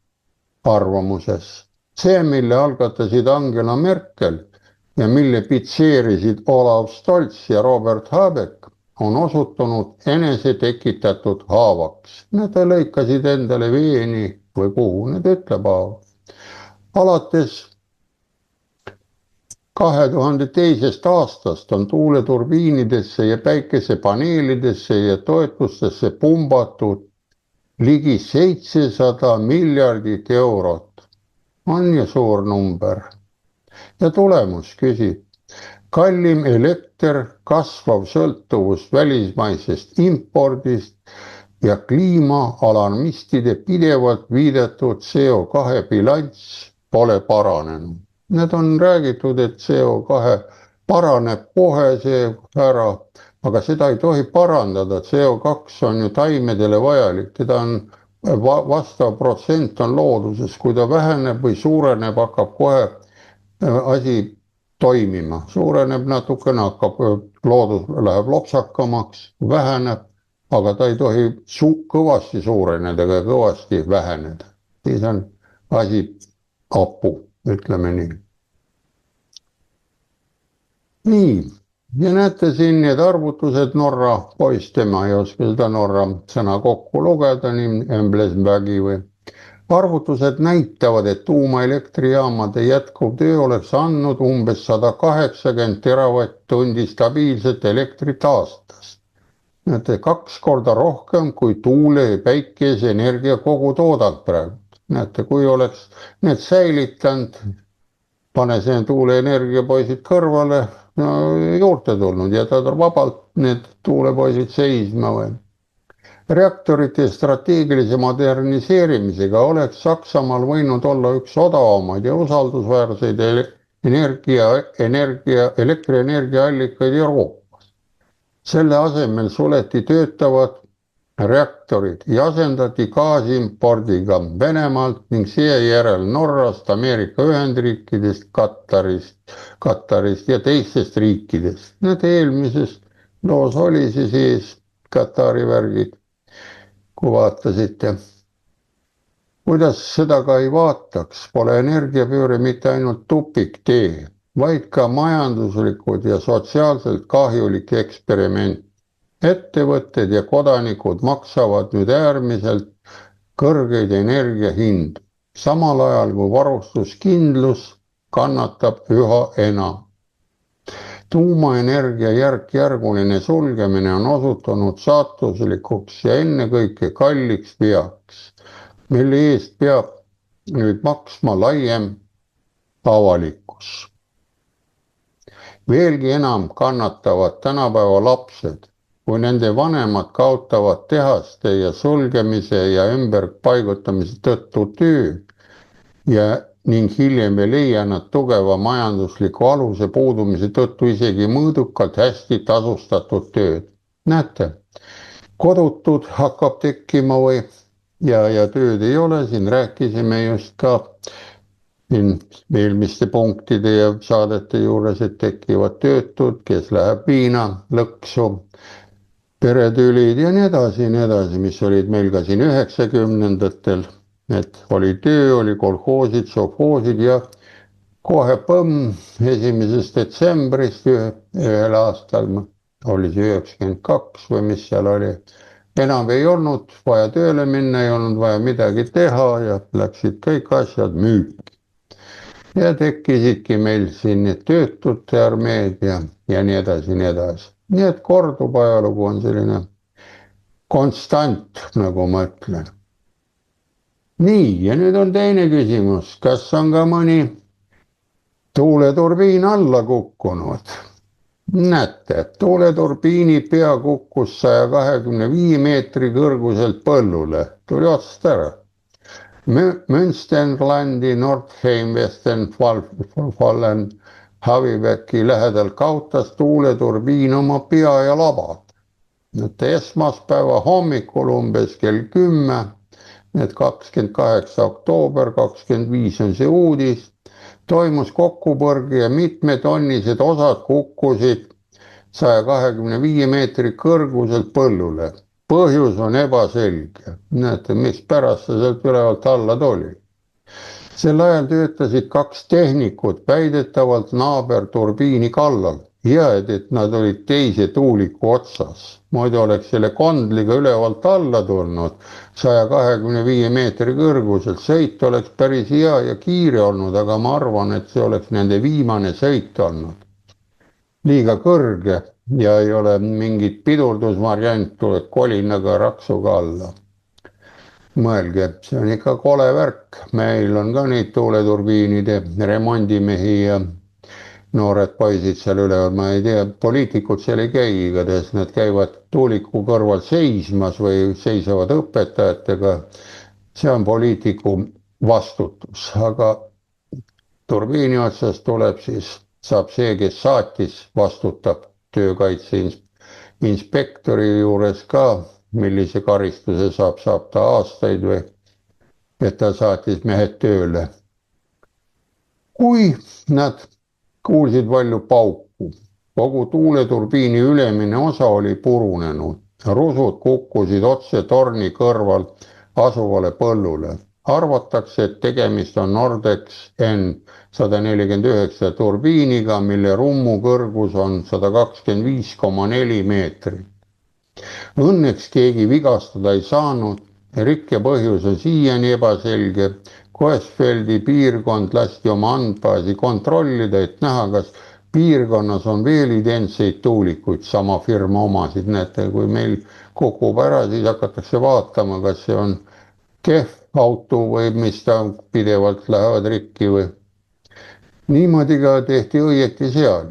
S2: arvamuses. See, mille algatasid Angela Merkel ja mille pitseerisid Olav Stolz ja Robert Habeck, on osutunud enese tekitatud haavaks. Need lõikasid endale veeni või kuhu, need ütleb haav. Alates 2002. aastast on tuuleturbiinidesse ja päikesepaneelidesse ja toetustesse pumbatud ligi 700 miljardit eurot. On ju suur number. Ja tulemus küsib. Kallim elekter, kasvav sõltuvus välismaisest impordist ja kliimaalarmistide pidevalt viidatud CO2 bilanss pole paranenud. Need on räägitud, et CO2 paraneb kohe see ära, aga seda ei tohi parandada. CO2 on ju taimedele vajalik, teda on vastav protsent on looduses, kui ta väheneb või suureneb, hakkab kohe asi toimima. Suureneb natukene, hakkab loodus läheb lopsakamaks, väheneb, aga ta ei tohi kõvasti suureneda ega kõvasti väheneda. Siis on asi hapu, ütleme nii. Nii, ja näete siin need arvutused Norra poiss, tema ei oska seda Norra sõna kokku lugeda, nii Emblemsbergi või. Arvutused näitavad, et tuumaelektrijaamade jätkuv töö oleks andnud umbes 180 teravatt-tundi stabiilset elektrit aastas. Näete, 2 korda rohkem kui tuule- ja päikeseenergia kogutoodang praegu. Näete, kui oleks need säilitanud, pane see tuuleenergia poisid kõrvale, no juurde tulnud, jätad vabalt need tuulepoisid seisma või. Reaktorite strateegilise moderniseerimisega oleks Saksamaal võinud olla üks odavamaid ja usaldusväärseid elektrienergiaallikaid Euroopas. Selle asemel suleti töötavad reaktorid ja asendati gaasimpordiga Venemaalt ning seejärel Norrast, Ameerika Ühendriikidest, Katarist ja teistest riikidest. Need eelmises loos oli see siis Katari värgid, kui vaatasite. Kuidas seda ka ei vaataks, pole energiapööre mitte ainult tupiktee, vaid ka majanduslikud ja sotsiaalselt kahjulik eksperiment. Ettevõtted ja kodanikud maksavad nüüd äärmiselt kõrgeid energiahindu, samal ajal kui varustuskindlus kannatab üha enam. Tuumaenergia järk-järguline sulgemine on osutunud saatuslikuks ja ennekõike kalliks veaks, mille eest peab nüüd maksma laiem avalikkus. Veelgi enam kannatavad tänapäeva lapsed, kui nende vanemad kaotavad tehaste ja sulgemise ja ümberpaigutamise tõttu töö ning hiljem ei leia nad tugeva majandusliku aluse puudumise tõttu isegi mõõdukalt hästi tasustatud tööd. Näete, kodutud hakkab tekkima ja tööd ei ole, siin rääkisime just ka eelmiste punktide ja saadete juures, et tekivad töötud, kes läheb viina lõksu, peretülid ja nii edasi, mis olid meil ka siin 90-ndatel. Et oli töö, oli kolhoosid, sovhoosid ja kohe põmm 1. detsembrist ühel aastal, oli see 92 või mis seal oli, enam ei olnud vaja tööle minna, ei olnud vaja midagi teha ja läksid kõik asjad müüki. Ja tekkisidki meil siin need töötute armeed ja nii edasi, nii edasi. Nii et kordub ajalugu on selline konstant, nagu ma ütlen. Nii, ja nüüd on teine küsimus, kas on ka mõni tuuleturbiin alla kukkunud? Näete, tuuleturbiini pea kukkus 125 meetri kõrguselt põllule, tuli otsast ära. Münsterlandi, Nordheim, Westfalen, Havibeki lähedal kaotas tuuleturbiin oma pea ja labad. Esmaspäeva hommikul umbes kell 10, et 28. oktoober 25 on see uudis, toimus kokkupõrge ja mitmetonnised osad kukkusid 125 meetri kõrguselt põllule. Põhjus on ebaselge. Näete, miks pärast see sealt ülevalt alla tuli. Sel ajal töötasid 2 tehnikut väidetavalt naaberturbiini kallal. Ja et nad olid teise tuuliku otsas. Muidu oleks selle kondliga ülevalt alla tulnud 125 meetri kõrguselt. Sõit oleks päris hea ja kiire olnud, aga ma arvan, et see oleks nende viimane sõit olnud. Liiga kõrge ja ei ole mingit pidurdusvariant, tuleb kolinaga raksuga alla. Mõelge, see on ikka kole värk. Meil on ka neid tuuleturbiinide remondimehi ja noored poisid seal üleval, ma ei tea, poliitikud seal ei käi, igatahes nad käivad tuuliku kõrval seismas või seisavad õpetajatega. See on poliitiku vastutus, aga turbiini otsas tuleb siis, saab see, kes saatis, vastutab töökaitse inspektori juures ka, millise karistuse saab ta aastaid või, et ta saatis mehed tööle. Kui nad kuulsid palju pauku. Kogu tuuleturbiini ülemine osa oli purunenud. Rusud kukkusid otse torni kõrval asuvale põllule. Arvatakse, et tegemist on Nordex N149 turbiiniga, mille rummu kõrgus on 125,4 meetrit. Õnneks keegi vigastada ei saanud. Rikke põhjus on siiani ebaselge. Coesfeldi piirkond lasti oma andbaasi kontrollida, et näha, kas piirkonnas on veel identseid tuulikuid, sama firma omasid. Näete, kui meil kukub ära, siis hakatakse vaatama, kas see on kehv auto või mis ta pidevalt lähevad rikki või. Niimoodi ka tehti õieti seal.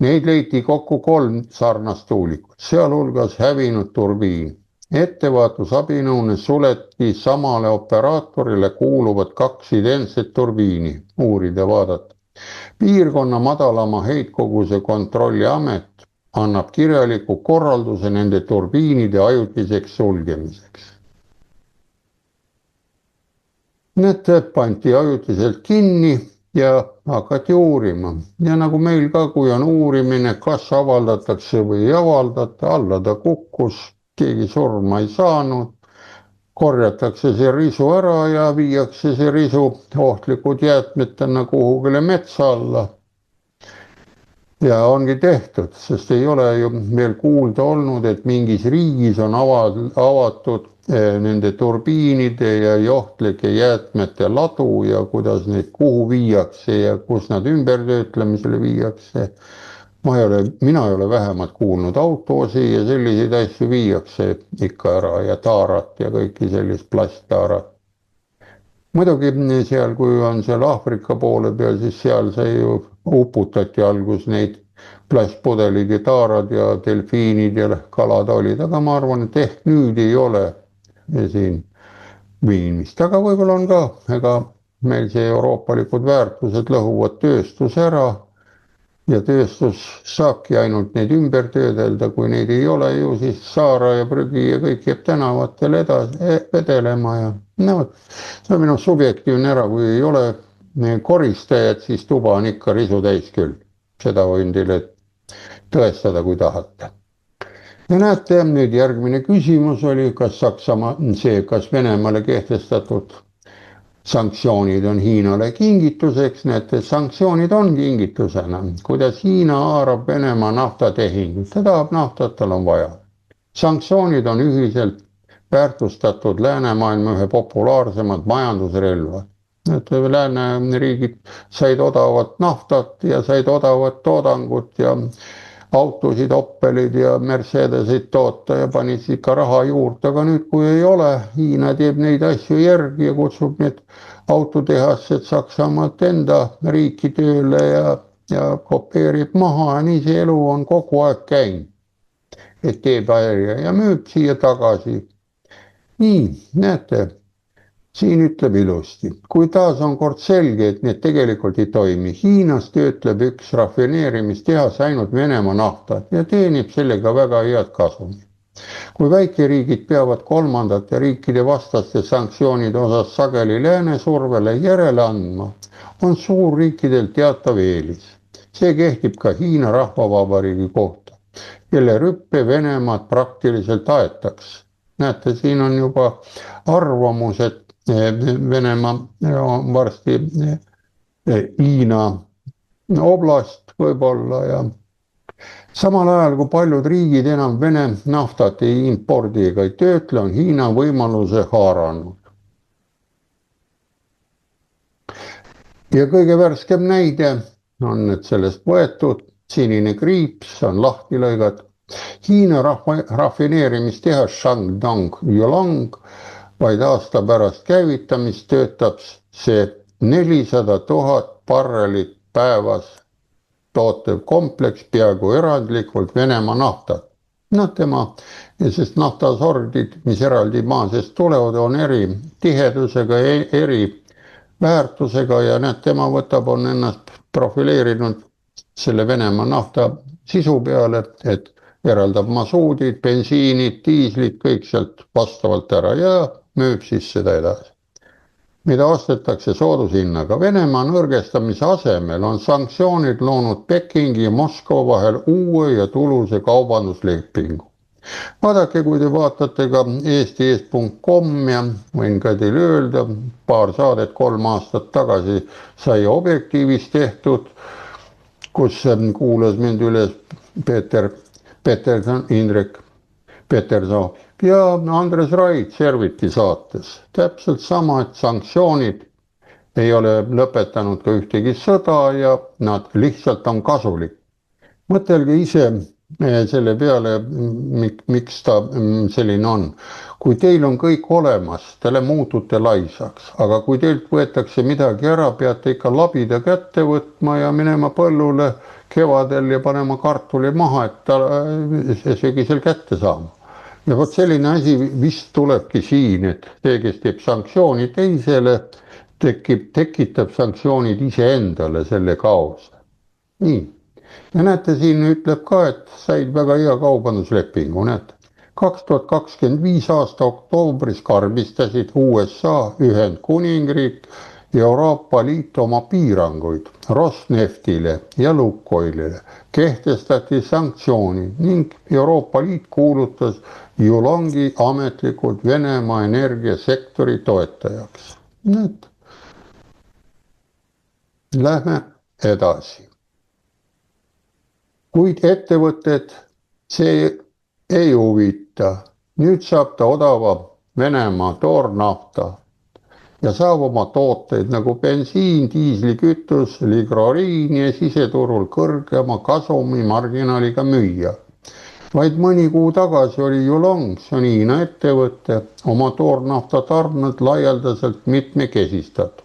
S2: Neid leiti kokku 3 sarnast tuulikut, sealhulgas hävinud turbiin. Ettevaatusabinõune suleti samale operaatorile kuuluvad 2 identset turbiini, uurida vaadata. Piirkonna madalama heitkoguse kontrolliamet annab kirjaliku korralduse nende turbiinide ajutiseks sulgemiseks. Need pandi ajutiselt kinni ja hakati uurima. Ja nagu meil ka, kui on uurimine, kas avaldatakse või ei avaldata, alla ta kukkus. Keegi surma ei saanud, korjatakse see risu ära ja viiakse see risu ohtlikud jäätmetena kuhugile metsa alla. ja ongi tehtud, sest ei ole ju veel kuulda olnud, et mingis riigis on avatud nende turbiinide ja johtlike jäätmete ladu ja kuidas neid kuhu viiakse ja kus nad ümbertöötlemisele viiakse. Mina ei ole vähemalt kuulnud autosi ja selliseid asju viiakse ikka ära ja taarat ja kõiki sellist plasttaarat. Muidugi seal, kui on seal Aafrika poole peal, siis seal sai ju uputati algus neid plastpudelid ja taarad ja delfiinid ja kalad olid, aga ma arvan, et ehk nüüd ei ole siin viimist, aga võib-olla on ka, ega meil see euroopalikud väärtused lõhuvad tööstuse ära ja tööstus saabki ainult neid ümber töödelda, kui neid ei ole ju, siis saara ja prügi ja kõik jääb tänavatel edasi vedelema ja no see on minu subjektiivne ära, kui ei ole koristajad, siis tuba on ikka risu täis küll. Seda võin teile tõestada, kui tahate. Ja näete, nüüd järgmine küsimus oli, kas Saksamaa, kas Venemaale kehtestatud sanktsioonid on Hiinale kingituseks. Näete, sanktsioonid on kingitusena. Kuidas Hiina haarab Venemaa naftatehingut, ta tahab naftat, tal on vaja. Sanktsioonid on ühiselt väärtustatud läänemaailma ühe populaarsemad majandusrelvad. Lääneriigid said odavat naftat ja said odavat toodangut ja autosid, Opelid ja Mercedesid toota ja panid ikka raha juurde, aga nüüd kui ei ole, Hiina teeb neid asju järgi ja kutsub need autotehased Saksamaalt enda riiki tööle ja kopeerib maha ja nii see elu on kogu aeg käinud. Et teeb ja müüb siia tagasi. Nii, näete. Siin ütleb ilusti, kui taas on kord selge, et need tegelikult ei toimi. Hiinas töötleb üks rafineerimistehas ainult Venemaa naftat ja teenib sellega väga head kasumi. Kui väikeriigid peavad kolmandate riikide vastaste sanktsioonide osas sageli lääne survele järele andma, on suurriikidel teatav eelis. See kehtib ka Hiina Rahvavabariigi kohta, kelle rüppe Venemaad praktiliselt aetakse. Näete, siin on juba arvamus, et Venemaa varsti Hiina oblast võib-olla ja samal ajal, kui paljud riigid enam Vene naftat ei impordi ega ei töötle, on Hiina võimaluse haaranud. Ja kõige värskem näide on nüüd sellest võetud, sinine kriips on lahti lõigatud. Hiina rafineerimistehas Shandong Yulong vaid aasta pärast käivitamist töötab see 400 000 barrelit päevas tootev kompleks peaaegu erandlikult Venemaa naftat. Sest naftasordid, mis eraldi maa seest tulevad, on eri tihedusega, eri väärtusega ja tema on ennast profileerinud selle Venemaa nafta sisu peale, et eraldab masuudid, bensiinid, diislid, kõik sealt vastavalt ära ja müüb siis seda edasi. Mida ostetakse soodushinnaga. Venemaa nõrgestamise asemel on sanktsioonid loonud Pekingi ja Moskva vahel uue ja tuluse kaubanduslepingu. Vaadake, kui te vaatate ka eesti.com ja võin ka teile öelda, paar saadet 3 aastat tagasi sai Objektiivis tehtud, kus kuulas mind üles Indrek Peterson ja Andres Rait Serviti saates. Täpselt sama, et sanktsioonid ei ole lõpetanud ka ühtegi sõda ja nad lihtsalt on kasulik. Mõtelge ise selle peale, miks ta selline on. Kui teil on kõik olemas, teile muutute laisaks, aga kui teilt võetakse midagi ära, peate ikka labida kätte võtma ja minema põllule kevadel ja panema kartuli maha, et ta sügisel kätte saama. Ja vot selline asi vist tulebki siin, et see, kes teeb sanktsiooni teisele, tekitab sanktsioonid iseendale selle kaose. Nii. Ja näete, siin ütleb ka, et said väga hea kaubanduslepingu. Näete. 2025 aasta oktoobris karmistasid USA, Ühendkuningriik ja Euroopa Liit oma piiranguid Rosneftile ja Lukoilile. Kehtestati sanktsioonid ning Euroopa Liit kuulutas Yulongi ametlikult Venemaa energiasektori toetajaks. Nüüd. Lähme edasi. kuid ettevõtted see ei huvita. Nüüd saab ta odava Venemaa toornafta ja saab oma tooteid nagu bensiin, diislikütus, ligroriin ja siseturul kõrgema kasumimarginaaliga müüa. Vaid mõni kuu tagasi oli Yulong, see on Hiina ettevõte, oma toornafta tarned laialdaselt mitmekesistatud.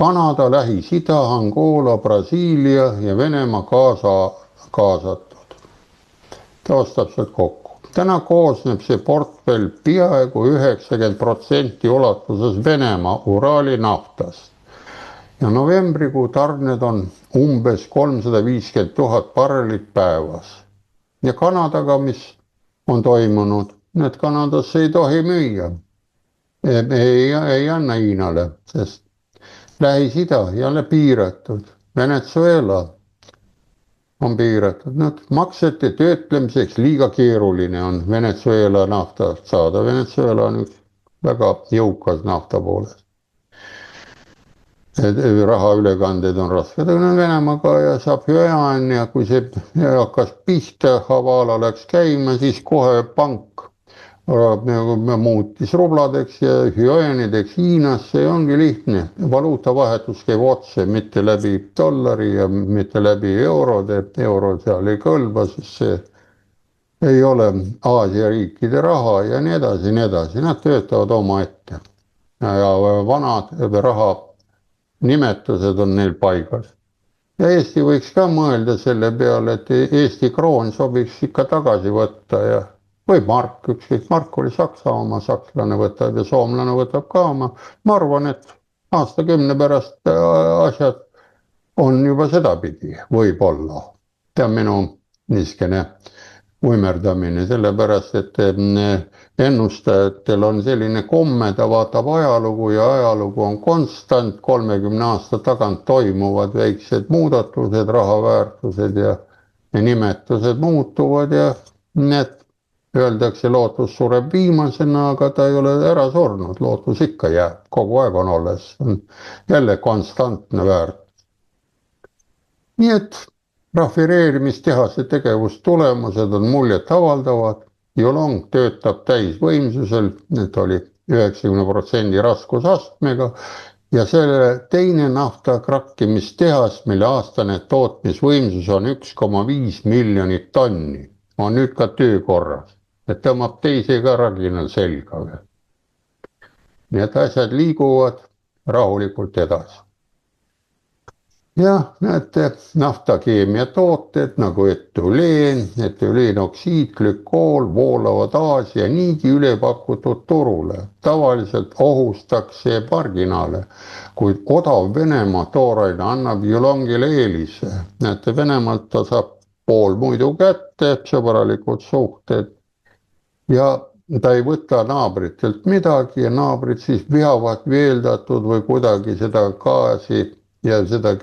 S2: Kanada, Lähis-Ida, Angola, Brasiilia ja Venemaa kaasatud. Ta ostab sealt kokku. Täna koosneb see portfell peaaegu 90% ulatuses Venemaa Uraali naftast. Ja novembrikuu tarned on umbes 350 000 barrelit päevas. Ja Kanadaga, mis on toimunud, need Kanadasse ei tohi müüa. Ei anna Hiinale, sest Lähis-Ida jälle piiratud, Venezuela on piiratud. Maksete töötlemiseks liiga keeruline on Venezuela naftast saada. Venezuela on üks väga jõukas nafta poolest. Rahaülekanded on rasked, aga Venemaaga ja saab Jüan ja kui see hakkas pihta, Havala läks käima, siis kohe pank muutis rubladeks ja Jüanideks Hiinasse. See ongi lihtne. Valuutavahetus käib otse, mitte läbi dollari ja mitte läbi eurode. Euro seal ei kõlba, sest see ei ole Aasia riikide raha ja nii edasi, nii edasi. Nad töötavad oma ette. Ja vanad raha nimetused on neil paigas. Ja Eesti võiks ka mõelda selle peale, et Eesti kroon sobiks ikka tagasi võtta ja või mark, ükskõik, mark oli Saksa oma, sakslane võtab ja soomlane võtab ka oma. Ma arvan, et aastakümne pärast asjad on juba sedapidi, võib-olla. See on minu niiskene uimerdamine, sellepärast, et ennustajatel on selline komme, ta vaatab ajalugu ja ajalugu on konstant, 30 aasta tagant toimuvad väiksed muudatused, rahaväärtused ja nimetused muutuvad ja need öeldakse, lootus sureb viimasena, aga ta ei ole ära surnud, lootus ikka jääb, kogu aeg on alles, on jälle konstantne väärt. Nii et rafineerimistehase tegevustulemused on muljet avaldavad, Yulong töötab täisvõimsusel, need oli 90% raskusastmega ja selle teine nafta krakkimistehas, mille aastane tootmisvõimsus on 1,5 miljonit tonni, on nüüd ka töökorras, et tõmbab teise ka raginal selga. Nii et asjad liiguvad rahulikult edasi. Ja näete, naftakeemia tooted nagu etüleenoksiid, glükool voolavad Aasia niigi ülepakutud turule. Tavaliselt ohustaks see marginaale, kuid odav Venemaa tooraine annab Yulongile eelise. Näete, Venemaalt ta saab pool muidu kätte, sõbralikud suhted ja ta ei võta naabritelt midagi ja naabrid siis veavad veeldatud või kuidagi seda gaasi ja seda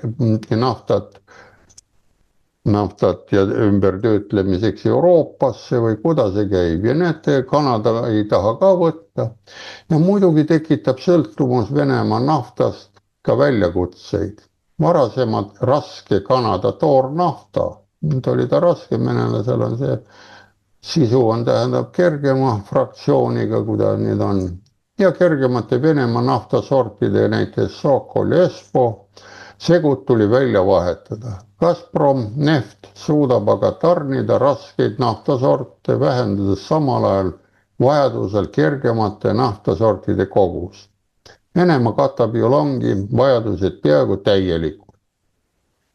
S2: naftat ja ümbertöötlemiseks Euroopasse või kuidas see käib. Ja näete, Kanada ei taha ka võtta. Ja muidugi tekitab sõltumus Venemaa naftast ka väljakutseid. Varasemad raske Kanada toornafta, nüüd oli ta raske, venelasel on see sisu on tähendab kergema fraktsiooniga, kuidas need on. Ja kergemate Venemaa naftasortide, näiteks Sokol ja Espo, segud tuli välja vahetada. Gazprom Neft suudab aga tarnida raskeid naftasorte, vähendades samal ajal vajadusel kergemate naftasortide kogust. Venemaa katab Yulongi vajadused peaaegu täielikult.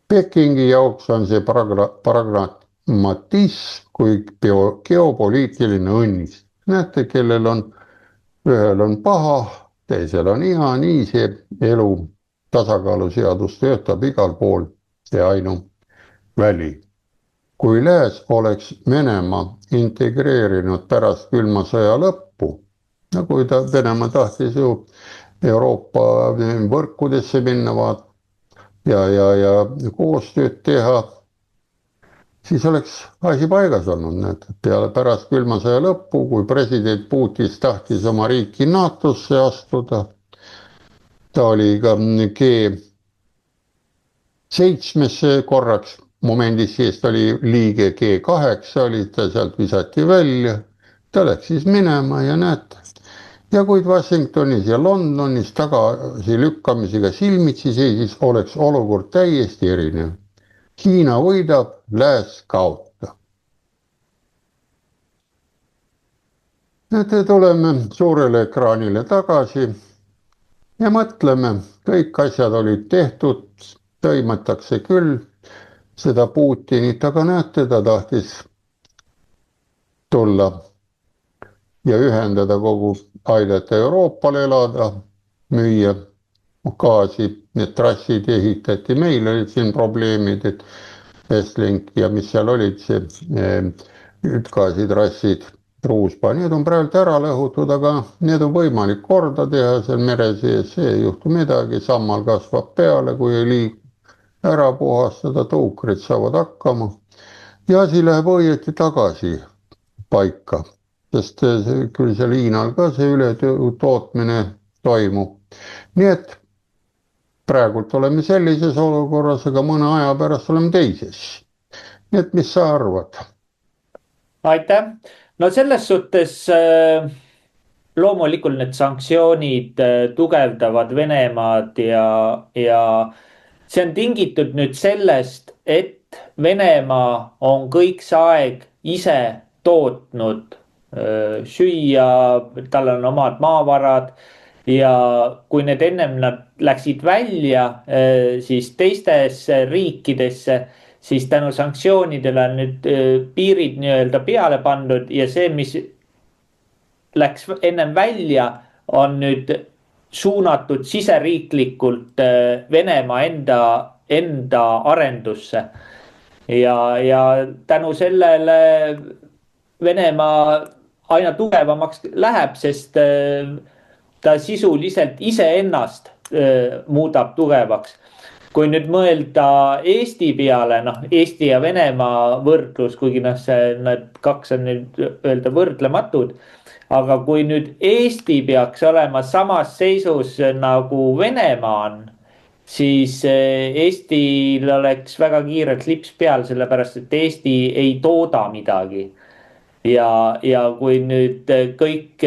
S2: Pekingi jaoks on see pragmatism kui geopoliitiline õnnis. Näete, kellel on, ühel on paha, teisel on hea, nii see elu tasakaaluseadus töötab igal pool see ainuväli. Kui lääs oleks Venemaa integreerinud pärast külma sõja lõppu, nagu ta Venemaa tahtis ju Euroopa võrkudesse minna ja koostööd teha, siis oleks asi paigas olnud. Need. Peale pärast külma sõja lõppu, kui president Putin tahtis oma riiki NATO-sse astuda, ta oli ka G7 korraks momendis seest oli liige G8, oli ta sealt visati välja, ta läks siis minema ja näete. Ja kuid Washingtonis ja Londonis tagasi lükkamisega silmitsi seisis, oleks olukord täiesti erinev. Hiina võidab, lääs kaotab. Näete, tuleme suurele ekraanile tagasi ja mõtleme, kõik asjad olid tehtud, tõimatakse küll seda Putinit, aga näete, ta tahtis tulla ja ühendada kogu, aidata Euroopal elada, müüa gaasi, need trassid ehitati, meil olid siin probleemid, et Estlink ja mis seal olid, see gaasitrassid, Truuspa, need on praegu ära lõhutud, aga need on võimalik korda teha seal mere sees, see ei juhtu midagi, sammal kasvab peale, kui ei liigu, ära puhastada, tuukrid saavad hakkama ja asi läheb õieti tagasi paika, sest küll seal Hiinal ka see ületootmine toimub. Nii et praegult oleme sellises olukorras, aga mõne aja pärast oleme teises. Nii et mis sa arvad?
S1: Aitäh! No selles suhtes loomulikult need sanktsioonid tugevdavad Venemaad ja see on tingitud nüüd sellest, et Venemaa on kõik see aeg ise tootnud süüa, tal on omad maavarad ja kui need ennem nad läksid välja siis teistesse riikidesse, siis tänu sanktsioonidele on nüüd piirid nii-öelda peale pandud ja see, mis läks ennem välja, on nüüd suunatud siseriiklikult Venemaa enda arendusse. Ja tänu sellele Venemaa aina tugevamaks läheb, sest ta sisuliselt iseennast muudab tugevaks. Kui nüüd mõelda Eesti peale, Eesti ja Venemaa võrdlus, kuigi need kaks on nüüd öelda võrdlematud, aga kui nüüd Eesti peaks olema samas seisus nagu Venemaa on, siis Eestil oleks väga kiirelt lips peal, sellepärast et Eesti ei tooda midagi. Ja kui nüüd kõik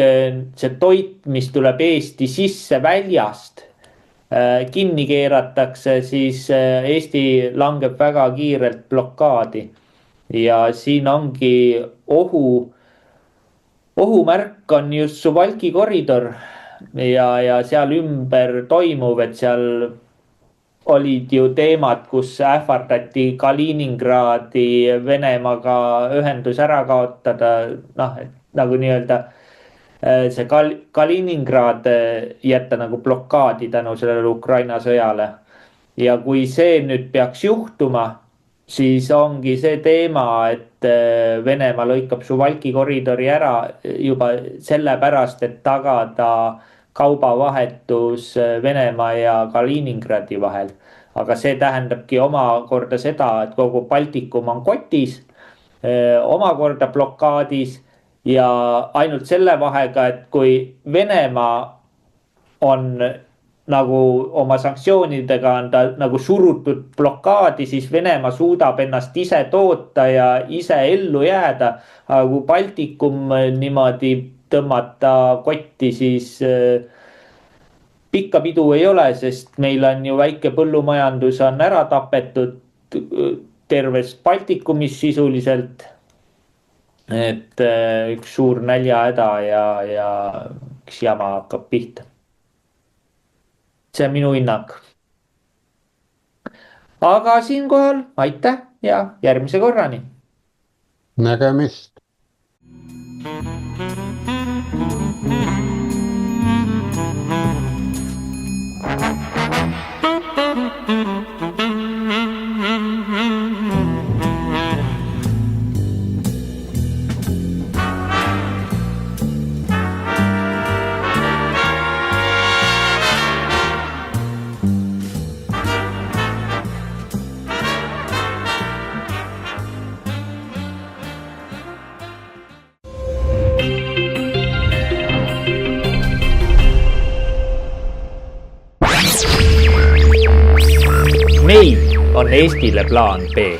S1: see toit, mis tuleb Eesti sisse väljast, kinni keeratakse, siis Eesti langeb väga kiirelt blokaadi ja siin ongi ohumärk on just Suwałki koridor ja seal ümber toimuv, et seal olid ju teemad, kus ähvardati Kaliningradi Venemaaga ühendus ära kaotada, nagu nii-öelda see Kaliningrad jätta nagu blokaadi tänu sellele Ukraina sõjale. Ja kui see nüüd peaks juhtuma, siis ongi see teema, et Venemaa lõikab Suwałki koridori ära juba sellepärast, et tagada kaubavahetus Venemaa ja Kaliningradi vahel. Aga see tähendabki omakorda seda, et kogu Baltikum on kotis, omakorda blokaadis. Ja ainult selle vahega, et kui Venemaa on nagu oma sanktsioonidega on ta nagu surutud blokaadi, siis Venemaa suudab ennast ise toota ja ise ellu jääda. Aga kui Baltikum niimoodi tõmmata kotti, siis pikka pidu ei ole, sest meil on ju väike põllumajandus on ära tapetud terves Baltikumis sisuliselt. Et üks suur näljahäda ja üks jama hakkab pihta. See on minu hinnang. Aga siinkohal aitäh ja järgmise korrani.
S2: Nägemist.
S1: Meil on Eestile plaan B.